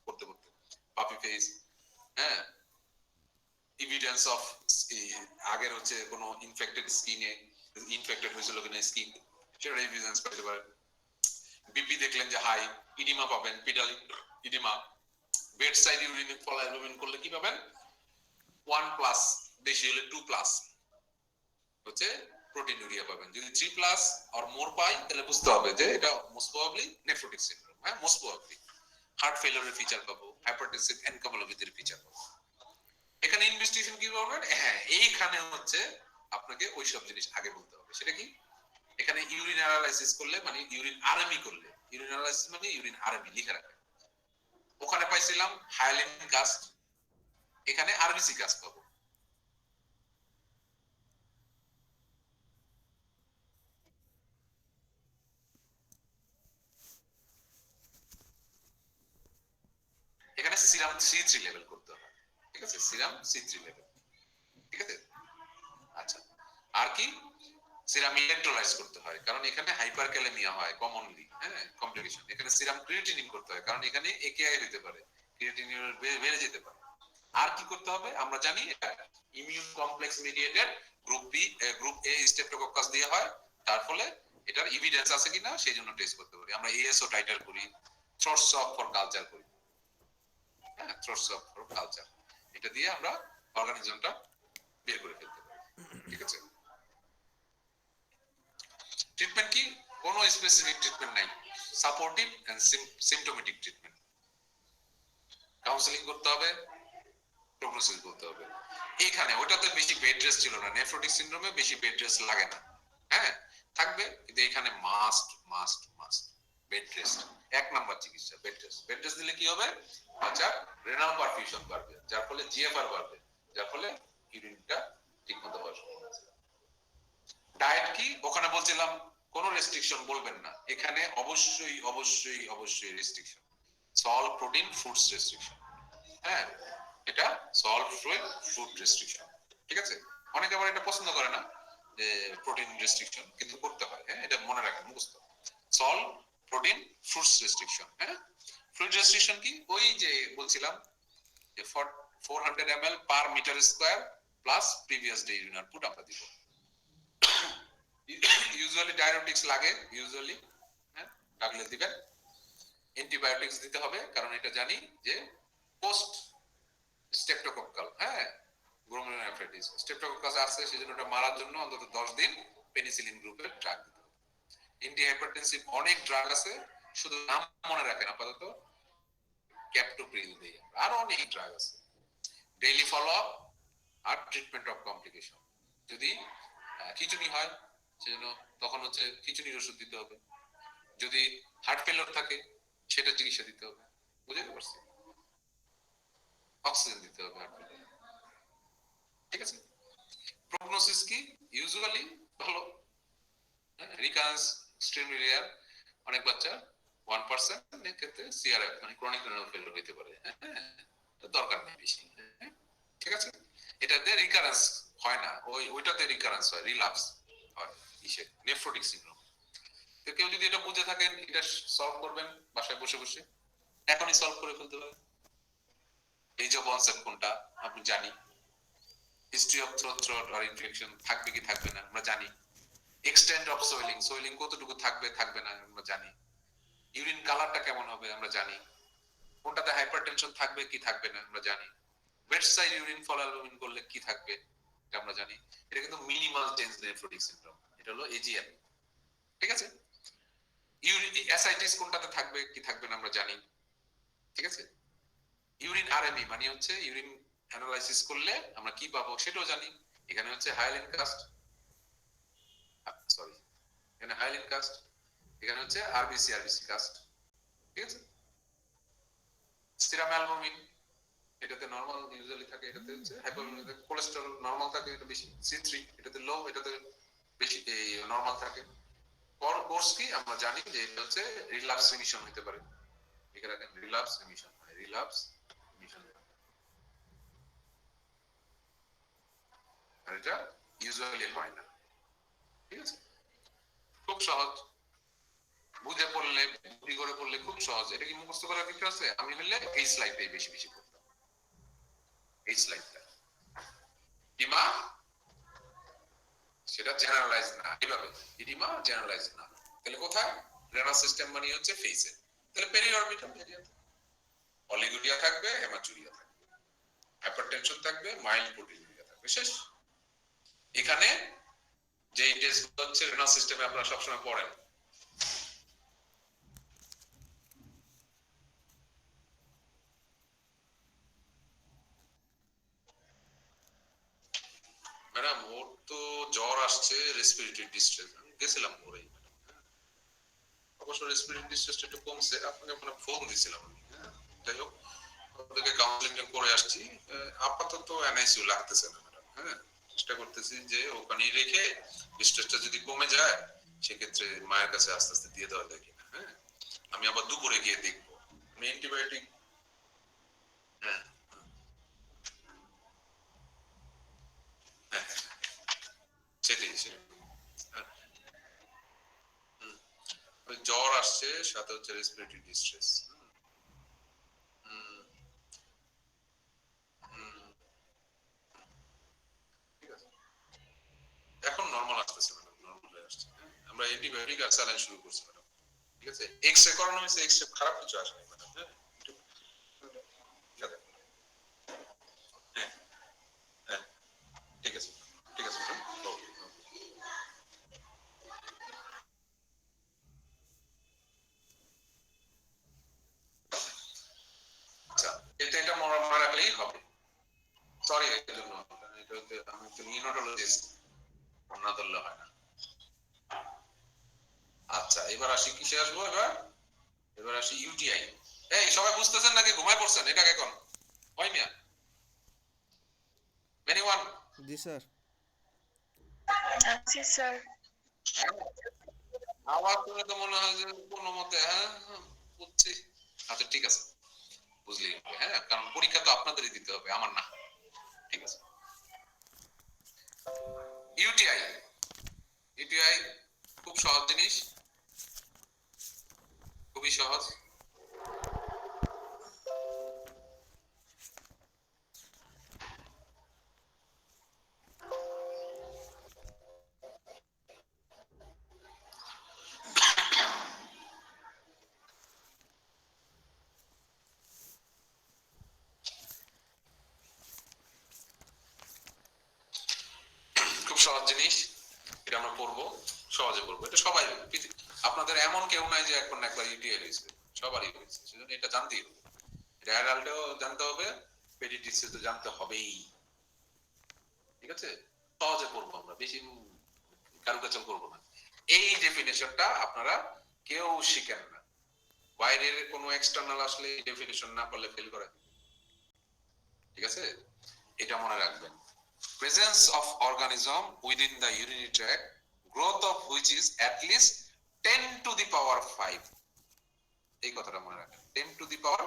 করতে করতে। পাপি ফেস, হ্যাঁ, এভিডেন্স অফ আগের হচ্ছে কোনো ইনফেক্টেড হয়েছিল কিনা স্কিন, সেটার এভিডেন্স পেতে পারেন। বিপি দেখলেন যে হাই, ইডিমা পাবেন, পিডাল ইডিমা। বেড সাইড ইউরিন ফল অ্যালবুমিন করলে কি পাবেন? 1+, বেশি হলে 2+ হচ্ছে প্রোটিনুরিয়া পাবেন। যদি 3+ অর মোর পাই তাহলে বুঝতে হবে যে এটা মোস্ট প্রবাবলি নেফ্রোটিক সিনড্রোম। হ্যাঁ, মোস্ট প্রবাবলি হার্ট ফেলিওরের ফিচার পাবো, হাইপারটেনসিভ এনকেফালোপ্যাথির ফিচার পাবো। এখানে ইনভেস্টিগেশন কি করবেন? হ্যাঁ, এইখানে হচ্ছে আপনাকে ওইসব জিনিস আগে বলতে হবে। সেটা কি? এখানে ইউরিন অ্যানালাইসিস করলে মানে ইউরিন আরএমই করলে, ইউরিন অ্যানালাইসিস মানে ইউরিন আরএমই লিখে রাখবেন। ওখানে পাইছিলাম হায়ালিন কাস্ট, এখানে আরবিসি কাস্ট পাবো। এখানে সিরাম C3 লেভেল করতে হবে। ঠিক আছে, সিরাম C3 লেভেল। ঠিক আছে, আচ্ছা। আর কি? সিরাম ইলেক্ট্রোলাইজ করতে হয়, কারণ এখানে হাইপারক্যালেমিয়া হয় কমনলি। হ্যাঁ, কমপ্লিকেশন। এখানে সিরাম ক্রিয়েটিনিন করতে হয়, কারণ এখানে একেআই হতে পারে, ক্রিয়েটিনিন বেড়ে যেতে পারে। আর কি করতে হবে? আমরা জানি এটা ইমিউন কমপ্লেক্স মিডিয়েটেড গ্রুপ এ স্ট্রেপ্টোকক্কাস দিয়ে হয়। তার ফলে এটার এভিডেন্স আছে কিনা সেই জন্য টেস্ট করতে পারি। আমরা এএসও টাইটার করি, থ্রোট সোয়াব ফর কালচার করি। হ্যাঁ, থ্রোট সোয়াব ফর কালচার, এটা দিয়ে আমরা অর্গানিজমটা বের করে ফেলতে পারি। ঠিক আছে, ট্রিটমেন্ট কি? কোনো স্পেসিফিক ট্রিটমেন্ট নাই, supportive and symptomatic treatment. Counselling করতে হবে, প্রগনোসিস করতে হবে। এখানে ওটাতে বেশি বেড রেস্ট ছিল না, নেফ্রোটিক সিনড্রোমে বেশি বেড রেস্ট লাগে না। হ্যাঁ, থাকবে, কিন্তু এখানে must must must bed rest. 1 number চিকিৎসা বেড রেস্ট। বেড রেস্ট দিলে কি হবে? আচ্ছা, রেনাল পারফিউশন বাড়বে, যার ফলে জিএফআর বাড়বে, যার ফলে ইউরিনটা ঠিকমতো হওয়ার সম্ভাবনা আছে। ডায়েট কি? ওখানে বলছিলাম কোনো রেস্ট্রিকশন বলবেন না, এখানে অবশ্যই অবশ্যই অবশ্যই restriction, salt protein foods restriction. হ্যাঁ, এটা সল্ট ফুড রেস্ট্রিকশন। ঠিক আছে, অনেকে আবার এটা পছন্দ করে না যে প্রোটিন রেস্ট্রিকশন, কিন্তু করতে হয়। হ্যাঁ, এটা মনে রাখেন, মুখস্থ। Salt protein fruits restriction. হ্যাঁ, ফ্রুট রেস্ট্রিকশন কি? ওই যে বলছিলাম যে 400 ml per metre square plus previous day urine output আমরা দিব। ইউজুয়ালি ডায়াবেটিক্স লাগে, ইউজুয়ালি হ্যাঁ লাগলে দিবেন। অ্যান্টিবায়োটিক্স দিতে হবে, কারণ এটা জানি যে পোস্ট স্ট্রেপ্টোকক্কাল, হ্যাঁ, গ্লোমেরুলোনেফ্রাইটিস স্ট্রেপ্টোকক্কাস আছে, সেজন্য এটা মারার জন্য অন্তত 10 দিন পেনিসিলিন গ্রুপের ড্রাগ দিতে হবে। অ্যান্টি হাইপারটেনসিভ অনেক ড্রাগ আছে, শুধু নাম মনে রাখেন আপাতত, ক্যাপটোপ্রিল দেই, আরো অনেক ড্রাগ আছে। ডেইলি ফলো আপ আর ট্রিটমেন্ট অফ কমপ্লিকেশন। যদি খিচুনি হয় সেজন্য তখন হচ্ছে খিচুনির ওষুধ দিতে হবে। যদি হার্ট ফেলিওর থাকে সেটা চিকিৎসা দিতে হবে। বুঝতে পারছি? অক্সিজেন দিতে হবে হার্ট ফেলিওর। ঠিক আছে, প্রগনোসিস কি? ইউজুয়ালি ভালো, রিকারেন্স এক্সট্রিমলি রেয়ার। অনেক বাচ্চা 1% এর ক্ষেত্রে সিআরএফ মানে ক্রনিক রেনাল ফেলিওর হতে পারে। হ্যাঁ, দরকার নেই বেশি। ঠিক আছে, এটাতে রিকারেন্স হয় না, ওইটাতে রিকারেন্স হয়, রিল্যাপস হয় ইসে নেফ্রোটিক সিনড্রোম। তো কেউ যদি এটা বুঝে থাকেন, এটা সলভ করবেন বাসায় বসে বসে, এখনই সলভ করে ফেলতে পারেন। এই যে কনসেপ্ট কোনটা আপনি জানি, history of throat or infection থাকবে কি থাকবে না আমরা জানি, এক্সটেন্ট অফ সোয়েলিং কতটুকু থাকবে থাকবে না আমরা জানি, ইউরিন কালারটা কেমন হবে আমরা জানি, কোনটাতে হাইপারটেনশন থাকবে কি থাকবে না আমরা জানি, বেডসাইড ইউরিন ফল অ্যালবুমিন করলে কি থাকবে এটা আমরা জানি। এটা কিন্তু মিনিমাল চেঞ্জ নেফ্রোটিক সিনড্রোম, এটা হলো এজিএম। ঠিক আছে, ইউরিন অ্যাসাইটিস কোনটাতে থাকবে কি থাকবে না আমরা জানি। ঠিক আছে, ইউরিন আরএমই মানে হচ্ছে ইউরিন অ্যানালাইসিস করলে আমরা কি পাবো সেটাও জানি। এখানে হচ্ছে হায়ালিন কাস্ট, সরি এখানে হায়ালিন কাস্ট, এখানে হচ্ছে আরবিসি কাস্ট। ঠিক আছে, সিরাম অ্যালবুমিন এটাতে নরমাল ইউজুয়ালি থাকে, এটাতে হচ্ছে হাইপোলিউমিক, কোলেস্টেরল নরমাল থাকে, এটা বেশি C3, এটাতে লো, এটাতে বেশি নরমাল থাকে। কোর্স কি আমরা জানি যে এটা হচ্ছে রিল্যাপস রিমিশন হতে পারে, লিখে রাখেন রিল্যাপস রিমিশন হয়, রিল্যাপস রিমিশন। আর এটা ইউজুয়ালি হয় না। ঠিক আছে, খুব সহজ, বুঝে পড়লে বুদ্ধি করে পড়লে খুব সহজ। এটা কি মুখস্থ করার কিছু আছে? আমি হলে এই স্লাইডটাই বেশি বেশি করতাম, এই স্লাইডটা। ইডিমা সেটা জেনারেলাইজ না, এইভাবে ইডিমা জেনারেলাইজ না, তাহলে কোথায়? রেনাল সিস্টেম মানে হচ্ছে ফেসে, তাহলে পেরিঅরবিটাল এরিয়াতে অলিগুরিয়া থাকবে, হেমাচুরিয়া থাকবে, হাইপারটেনশন থাকবে, মাইল্ড প্রোটিনুরিয়া থাকবে, শেষ। এখানে যে টেস্ট হচ্ছে রেনাল সিস্টেমে আপনারা সবসময় পড়েন, ম্যাডাম ওর তো জ্বর আসছে, রেসপিরেটরি ডিস্ট্রেস, আমি গেছিলাম ওরে, অবশ্য রেসপিরেটরি ডিস্ট্রেসটা একটু কমছে, আপনাকে মানে ফোন দিছিলাম আমি, যাই হোক ওদেরকে কাউন্সিলিং করে আসছি, আপাতত এনআইসিইউ লাগতেছে না ম্যাডাম, চেষ্টা করতেছি যে ওখানেই রেখে ডিস্ট্রেসটা যদি কমে যায় সেক্ষেত্রে মায়ের কাছে আস্তে আস্তে দিয়ে দেওয়া যায় কিনা, আমি আবার দুপুরে গিয়ে দেখবো, আমি অ্যান্টিবায়োটিক, হ্যাঁ হ্যাঁ সেটাই সেটাই, জ্বর আসছে সাথে হচ্ছে রেসপিরেটরি ডিস্ট্রেস, ঠিক আছে, এখন নরমাল আসতেছে ম্যাডাম, নরমাল হয়ে আসছে, আমরা অ্যান্টিবায়োটিক আর স্যালাইন শুরু করছি ম্যাডাম, ঠিক আছে, এক্সরে করানো হয়েছে, এক্সরে খারাপ কিছু আসেনি ম্যাডাম, হ্যাঁ হ্যাঁ ঠিক আছে ঠিক আছে ম্যাডাম, ওকে। আচ্ছা এটা মনে রাখলেই হবে, সরি এর জন্য, আমি তো নিউরোলজিস্ট, না ধরলে হয় না। আচ্ছা এবার আসি কিসে আসবো, এবার আসি ইউটিআই, এই সবাই বুঝতেছেন নাকি ঘুমায় পড়ছেন, এটা এখন ওই মিয়া এনিওয়ান, জি স্যার। জি স্যার। আওয়াজ শুনে তো মনে হয় যে কোনো মতে, বুঝছি, আচ্ছা ঠিক আছে, বুঝলি, কারণ পরীক্ষা তো আপনাদেরই দিতে হবে, আমার না, ঠিক আছে। ইউটিআই, ইউটিআই খুব সহজ জিনিস, খুবই সহজ, খুব সহজ জিনিস, এটা আমরা পড়বো, সহজে পড়বো, এটা সবাই আপনাদের এমন কেউ নাই যে একবার না একবার ইউটিআই হয়েছে, সবারই হয়েছে, সেজন্য এটা জানতেই হবে, এটা অ্যাডাল্টেও জানতে হবে, পেডিয়াট্রিক্সে তো জানতে হবেই, ঠিক আছে, সহজে পড়বো আমরা, বেশি কারুকাচল করবো না। এই ডেফিনেশনটা আপনারা কেউ শিখেন না, বাইরের কোনো এক্সটার্নাল আসলে ডেফিনেশন না করলে ফেল করে, ঠিক আছে, এটা মনে রাখবেন। Presence of organism within the urinary tract, growth of which is at least 10 to the power 5, এই কথাটা মনে রাখবেন, 10 to the power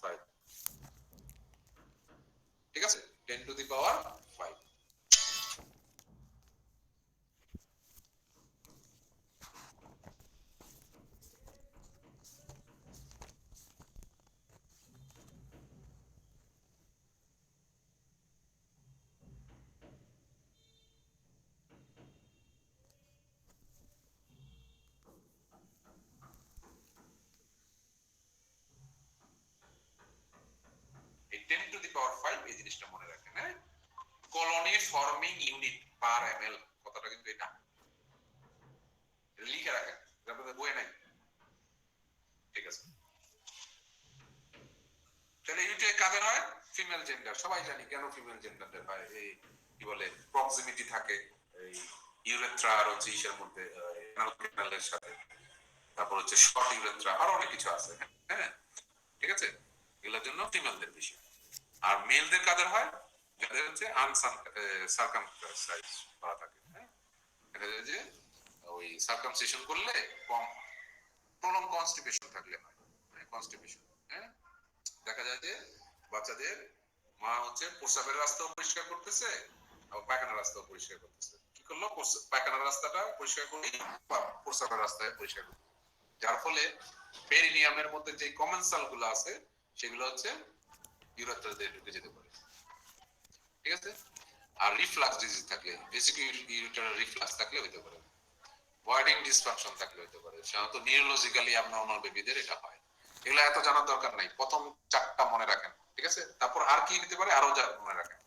5, ঠিক আছে, 10 to the power 5। এই 10 to the power 5 এই জিনিসটা মনে রাখেন, colony forming unit per ML, কথাটা কিন্তু এটা লিখে রাখেন, আপনাদের বইয়ে নাই, ঠিক আছে। তাহলে ইউটিআই কাদের হয়? ফিমেল জেন্ডার, সবাই জানি কেন ফিমেল জেন্ডারদের হয়, এই কি বলে প্রক্সিমিটি থাকে এই ইউরেথ্রা আর হচ্ছে ইসের মধ্যে, ক্যানালের সাথে, তারপর হচ্ছে শর্ট ইউরেথ্রা, আরো অনেক কিছু আছে, ঠিক আছে, এগুলোর জন্য ফিমেলদের বেশি। আর মেলদের কাদের হয়? যাদের হচ্ছে আনসার্কামসাইজ করা থাকে, দেখা যায় যে ওই সার্কামসিশন করলে কম, প্রলং কনস্টিপেশন থাকলে হয়, কনস্টিপেশন, দেখা যায় যে বাচ্চাদের মা হচ্ছে প্রস্রাবের রাস্তাও পরিষ্কার করতেছে, আবার পায়খানার রাস্তাও পরিষ্কার করতেছে, কি করলো পায়খানার রাস্তাটা পরিষ্কার করে প্রস্রাবের রাস্তায় পরিষ্কার করতে, যার ফলে পেরিনিয়ামের মধ্যে যে কমেন্সাল গুলো আছে সেগুলো হচ্ছে ইউরেথ্রাতে ঢুকে যেতে পারে, ঠিক আছে। আর রিফ্লাক্স ডিজিজ থাকলে, বেসিক ইউরিটারি রিফ্লাক্স থাকলে হতে পারে, ভয়েডিং ডিসফাংশন থাকলে হতে পারে। সাধারণত নিউরোলজিক্যালি অ্যাবনরমাল বেবিদের এটা হয়। এগুলো এত জানার দরকার নাই, প্রথম 4টা মনে রাখেন, ঠিক আছে? তারপর আর কি হতে পারে আরো যা মনে রাখেন,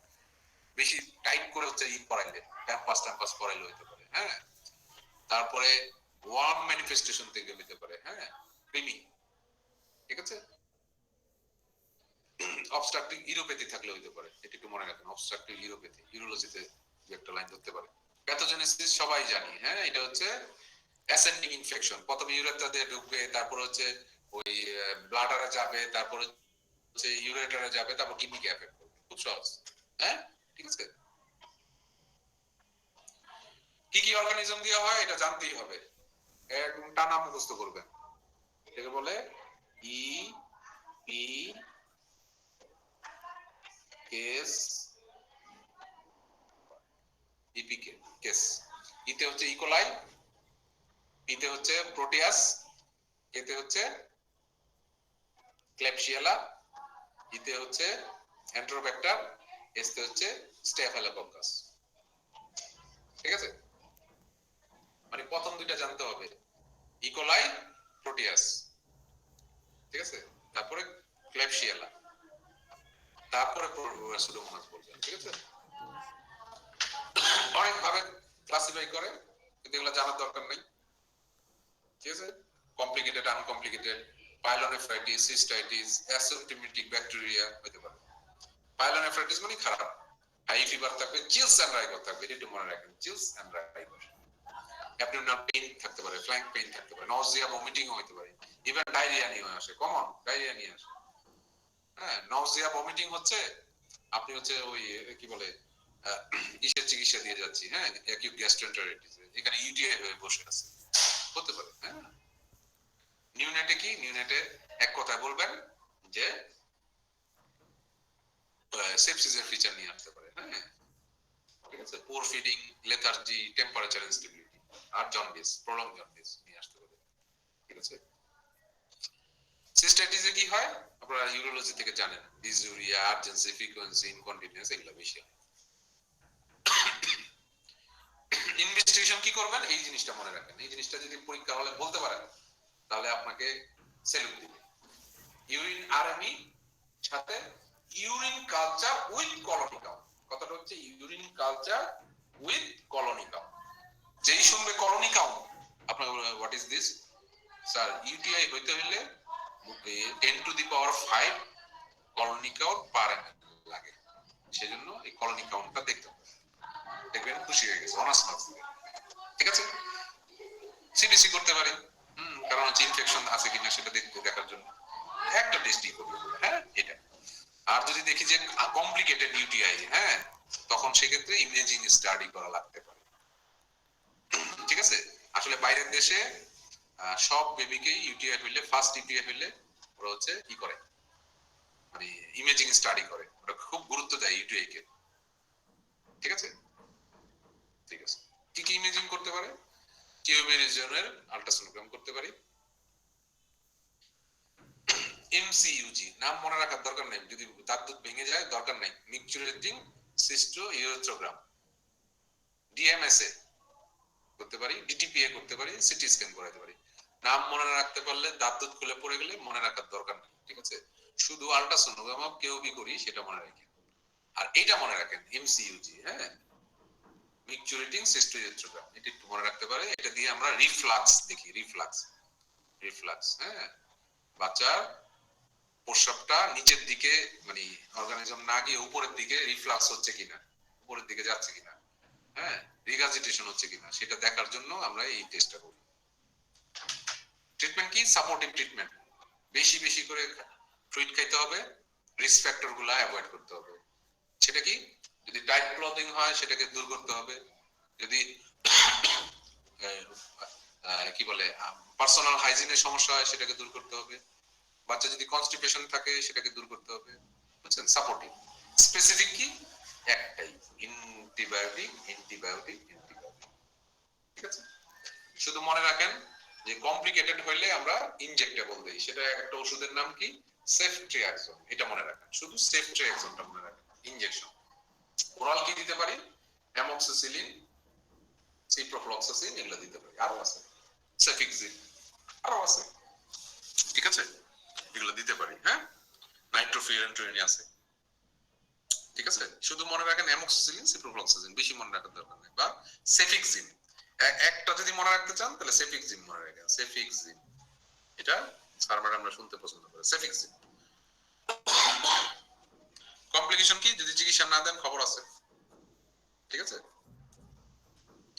বেশি টাইট করে হচ্ছে পড়াইলে, ক্যাম্পাস পড়াইলে হতে পারে, হ্যাঁ। তারপরে ওয়ার্ম ম্যানিফেস্টেশন থেকে হতে পারে, হ্যাঁ, ক্রিমি, ঠিক আছে? অবস্ট্রাকটিভ ইউরোপ্যাথি থাকলে হতে পারে, এটা একটু মনে রাখেন, অবস্ট্রাকটিভ ইউরোপ্যাথি, ইউরোলজিতে একটা লাইন ধরতে পারে। প্যাথোজেনেসিস সবাই জানি, হ্যাঁ, এটা হচ্ছে অ্যাসেন্ডিং ইনফেকশন, প্রথমে ইউরেথ্রাতে ঢুকবে, তারপর হচ্ছে ওই ব্লাডারে যাবে, তারপর হচ্ছে ইউরেটারে যাবে, তারপর কিডনিকে এফেক্ট করবে, খুব সহজ, হ্যাঁ, ঠিক আছে? কি কি অর্গানিজম দিয়ে হয় এটা জানতেই হবে, একদম টানা মুখস্থ করবেন। এটাকে বলে ই পি কেস, ইপিকে কেস। ইতে হচ্ছে ইকোলাই, পিতে হচ্ছে প্রোটিয়াস, এতে হচ্ছে ক্লেপশিয়ালা, ইতে হচ্ছে এন্ট্রোব্যাক্টার, এসতে হচ্ছে স্টেফিলোকক্কাস, ঠিক আছে? মানে প্রথম দুইটা জানতে হবে, ইকোলাই, প্রোটিয়াস, ঠিক আছে? তারপরে ক্লেপশিয়ালা, তারপরে সুডোমোনাস বলবেন, ঠিক আছে? অনেক ভাবে ক্লাসিফাই করে, কিন্তু এগুলো জানার দরকার নেই, ঠিক আছে? Complicated, uncomplicated, pyelonephritis, cystitis, asymptomatic bacteria হতে পারে। পাইলোনেফ্রাইটিস মানে খারাপ, হাই ফিভার থাকবে, চিলস এন্ড রাইভার থাকবে, এটা একটু মনে রাখেন, চিলস এন্ড রাইভার। অ্যাবডোমিনাল পেইন থাকতে পারে, ফ্ল্যাঙ্ক পেইন থাকতে পারে, নজিয়া, ভমিটিং হতে পারে, ইভেন ডায়রিয়া নিয়ে আসে, কমন ডায়রিয়া নিয়ে আসে, হ্যাঁ। নজিয়া, ভমিটিং হচ্ছে আপনি হচ্ছে ওই কি বলে ইসের চিকিৎসা দিয়ে যাচ্ছি, হ্যাঁ, অ্যাকিউট গ্যাস্ট্রোএন্টারাইটিস, এখানে ইউটিআই হয়ে বসে আছে, হতে পারে, হ্যাঁ। নিউনেটে কি, নিউনেটে এক কথায় বলবেন যে সেপসিসের ফিচার নিয়ে আসতে পারে, হ্যাঁ, ঠিক আছে? পোর ফিডিং, লেথার্জি, টেম্পারেচার ইনস্টেবিলিটি, আর জন্ডিস, প্রলং জন্ডিস নিয়ে আসতে পারে, ঠিক আছে? সিস্টাইটিসে কি হয় আপনারা ইউরোলজি থেকে জানেন, ডিসইউরিয়া, আর্জেন্সি, ফ্রিকোয়েন্সি, ইনকন্টিনেন্স, এগুলো বেশি হয়। ইনভেস্টিগেশন কি করবেন এই জিনিসটা মনে রাখেন, এই জিনিসটা যদি পরীক্ষা হলে বলতে পারেন তাহলে আপনাকে স্যালুট দিবে। ইউরিন আরএমই সাথে urine culture with colony count, কথাটা হচ্ছে urine culture with colony count. যেই শুনবে কলোনি কাউন্ট আপনার what is this sir, UTI হইতে হইলে 10 to the power 5 colony count per ML লাগে, সেজন্য এই কলোনি কাউন্টটা দেখতে হবে, দেখবেন খুশি হয়ে গেছে, অনার্স মার্কস দিবে, ঠিক আছে? সিবিসি করতে পারি, কারণ হচ্ছে ইনফেকশন আছে কিনা সেটা দেখতে, দেখার জন্য একটা টেস্টই করবে, হ্যাঁ, এটা। আর যদি দেখি যে কমপ্লিকেটেড ইউটিআই, হ্যাঁ, তখন সেক্ষেত্রে ইমেজিং স্টাডি করা লাগতে পারে, ঠিক আছে? আসলে বাইরের দেশে সব বেবিকে ইউটিআই হইলে, ফার্স্ট ইউটিআই হইলে ওরা হচ্ছে কি করে, মানে ইমেজিং স্টাডি করে, ওরা খুব গুরুত্ব দেয় ইউটিআই কে, ঠিক আছে? ঠিক আছে, কি কি ইমেজিং করতে পারে? কিউবি রিজিয়নের আল্ট্রাসোনোগ্রাম করতে পারি। এমসিইউজি নাম মনে রাখার দরকার নেই, যদি দাঁত দুধ ভেঙে যায় দরকার নেই। মিকচুরেটিং সিস্টো ইউরেথ্রোগ্রাম, ডিএমএসএ করতে পারি, ডিটিপিএ করতে পারি, সিটি স্ক্যান করাতে পারি। নাম মনে রাখতে পারলে দাঁত দুধ খুলে পড়ে গেলে মনে রাখার দরকার নেই, ঠিক আছে? শুধু আল্ট্রাসোনোগ্রাম কিউবি করি সেটা মনে রাখি। আর এটা মনে রাখেন এমসিইউজি, হ্যাঁ, মিকচুরেটিং সিস্টো ইউরেথ্রোগ্রাম, এটা একটু মনে রাখতে পারে। এটা দিয়ে আমরা রিফ্লাক্স দেখি, রিফ্লাক্স, হ্যাঁ, বাচ্চার প্রস্রাবটা নিচের দিকে মানে অর্গানিজম না গিয়ে উপরের দিকে রিফ্লাক্স হচ্ছে কিনা, উপরের দিকে যাচ্ছে কিনা, হ্যাঁ, রিগার্জিটেশন হচ্ছে কিনা সেটা দেখার জন্য আমরা এই টেস্টটা করি। ট্রিটমেন্ট কি? সাপোর্টিভ ট্রিটমেন্ট, বেশি বেশি করে ফ্লুইড খাইতে হবে, রিস্ক ফ্যাক্টর গুলো অ্যাভয়েড করতে হবে। সেটা কি? যদি টাইট ক্লথিং হয় সেটাকে দূর করতে হবে, যদি কি বলে পার্সোনাল হাইজিনের সমস্যা হয় সেটাকে দূর করতে হবে, বাচ্চা যদি কনস্টিপেশন থাকে সেটাকে দূর করতে হবে, বুঝছেন? সাপোর্টিভ। স্পেসিফিক কি? একটাই, অ্যান্টিবায়োটিক, ঠিক আছে? শুধু মনে রাখেন যে কমপ্লিকেটেড হইলে আমরা ইনজেক্টেবল দেই, সেটা একটা ওষুধের নাম কি? সেফট্রিয়াক্সন, এটা মনে রাখেন, শুধু সেফট্রিয়াক্সনটা মনে রাখেন, ইনজেকশন। ওরাল কি দিতে পারি? অ্যামোক্সিসিলিন, সিপ্রোফ্লক্সাসিন এগুলো দিতে পারি। আরো আছে সেফিক্সিন, আরো আছে, ঠিক আছে, এগুলো দিতে পারি। হ্যাঁ, নাইট্রোফিউরেন্ট্রিন আছে, ঠিক আছে। শুধু মনে রাখেন অ্যামোক্সিসিলিন, সিপ্রোফ্লক্সাসিন, বেশি মনে রাখার দরকার নেই। বা সেফিক্সিন, একটা যদি মনে রাখতে চান তাহলে সেফিক্সিন মনে রাখেন। সেফিক্সিন এটা স্যার ম্যাডামরা শুনতে পছন্দ করে, সেফিক্সিন। কমপ্লিকেশন কি যদি চিকিৎসা না দেন খবর আছে, ঠিক আছে,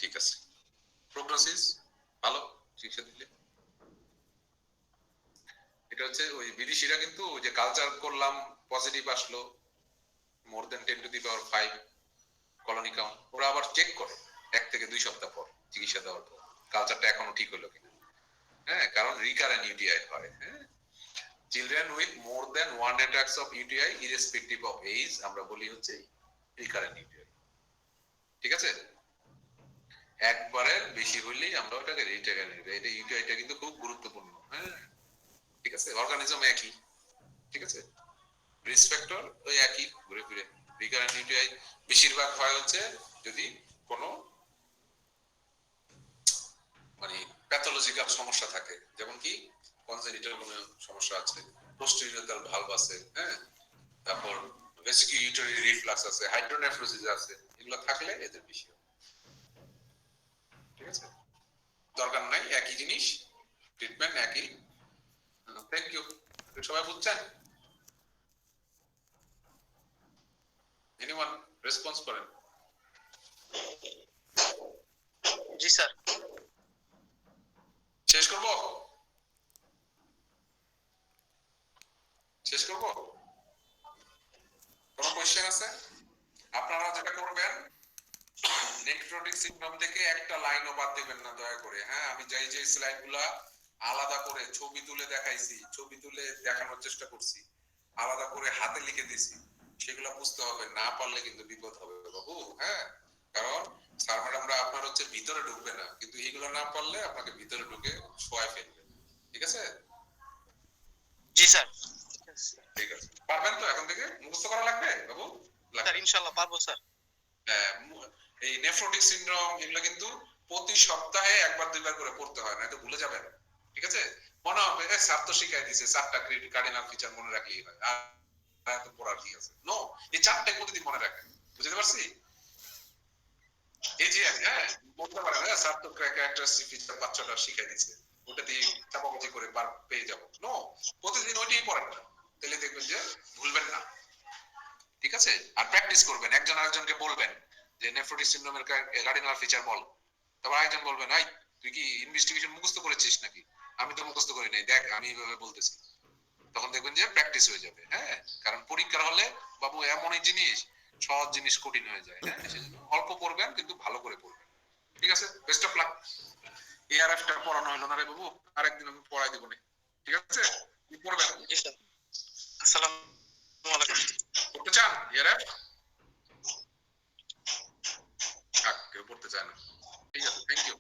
ঠিক আছে। প্রগনোসিস ভালো চিকিৎসা দিলে। এটা হচ্ছে ওই বিদেশিরা কিন্তু ওই যে কালচার করলাম পজিটিভ আসলো মোর দেন 10 to the power 5 colony count, ওরা আবার চেক করে 1 থেকে 2 সপ্তাহ পর চিকিৎসা দেওয়ার পর কালচারটা এখনো ঠিক হলো কিনা। হ্যাঁ, কারণ রিকারেন্ট ইউটিআই হয়। হ্যাঁ, children with more than 1 attacks of UTI irrespective of age আমরা বলি হচ্ছে রিকারেন্ট ইউটিআই, ঠিক আছে। একবারের বেশি হইলেই আমরা ওটাকে রিকারেন্ট ইউটিআই, এটা ইউটিআইটা কিন্তু খুব গুরুত্বপূর্ণ। হ্যাঁ, ঠিক আছে, অর্গানিজম একই, ঠিক আছে, রিস্ক ফ্যাক্টর ওই একই ঘুরে ফিরে। রিকারেন্ট ইউটিআই বেশিরভাগ হয় হচ্ছে যদি কোনো মানে প্যাথোলজিক্যাল সমস্যা থাকে, যেমন কি কনজেনিটাল কোনো সমস্যা আছে, পোস্টেরিয়র ভালভ আছে, হ্যাঁ, তারপর বেসিক ইউটারি রিফ্লাক্স আছে, হাইড্রোনেফ্রোসিস আছে, এগুলো থাকলে এদের বেশি হয়, ঠিক আছে। দরকার নাই, একই জিনিস, ট্রিটমেন্ট একই। Thank you. সবাই বুঝছেন? এনিওয়ান রেসপন্স করেন? জি স্যার। শেষ করব, শেষ করব। কোন কোশ্চেন আছে? আপনারা যেটা করবেন, নেফ্রোটিক সিনড্রোম থেকে একটা লাইনও বাদ দিবেন না দয়া করে। হ্যাঁ, আমি যে স্লাইডগুলা আলাদা করে ছবি তুলে দেখাইছি, ছবি তুলে দেখানোর চেষ্টা করছি, আলাদা করে হাতে লিখে দিছি, সেগুলো বুঝতে হবে, না পারলে কিন্তু বিপদ হবে বাবু। হ্যাঁ, কারণ স্যার ম্যাডামরা আপনার হচ্ছে ভিতরে ঢুকবে না, কিন্তু এইগুলো না পারলে আপনাকে ভিতরে ঢুকে শোয়ায় ফেলবে, ঠিক আছে। জি স্যার। ঠিক আছে, পারবেন তো? এখন থেকে মুখস্থ করা লাগবে বাবু? স্যার ইনশাআল্লাহ পারবো স্যার। এই নেফ্রোটিক সিনড্রোম এগুলো কিন্তু প্রতি সপ্তাহে একবার দুইবার করে পড়তে হয়, নয়তো ভুলে যাবেন, ঠিক আছে। মনে হবে স্যার তো শিখাই দিয়েছে, 4টা কার্ডিনাল ফিচার মনে রাখলেই হয়, আর এত পড়ার কি আছে? নো, এই 4টে প্রতিদিন মনে রাখেন, বুঝতে পারছি? এই যে হ্যাঁ বলতে পারেন স্যার তো ক্যারেক্টারিস্টিক ফিচার 5-6টা শিখাই দিয়েছে, ওটা দিয়ে চাপাবাজি করে পার পেয়ে যাবো। নো, প্রতিদিন ওইটাই পড়েন না, তাহলে দেখবেন যে ভুলবেন না, ঠিক আছে। আর প্র্যাকটিস করবেন, একজন আরেকজনকে বলবেন যে নেফ্রোটিক সিনড্রোমের কার্ডিনাল ফিচার বল, তারপর আরেকজন বলবেন এই তুই কি ইনভেস্টিগেশন মুখস্থ করেছিস নাকি? আমি তো মুখস্থ করি নাই, দেখ আমি এইভাবে বলতেছি। তখন দেখবেন যে প্র্যাকটিস হয়ে যাবে। হ্যাঁ, কারণ পরীক্ষার হলে বাবু এমনই জিনিস, সহজ জিনিস কঠিন হয়ে যায়। হ্যাঁ, সেজন্য অল্প পড়বেন কিন্তু ভালো করে পড়বেন, ঠিক আছে। Best of luck. এআরএফটা পড়ানো হলো না রে বাবু, আরেকদিন আমি পড়াই দিব না, ঠিক আছে। কি পড়বেন? জি স্যার। আসসালামু আলাইকুম। পড়তে চান এআরএফ? কেউ পড়তে চায় না, ঠিক আছে, থ্যাংক ইউ।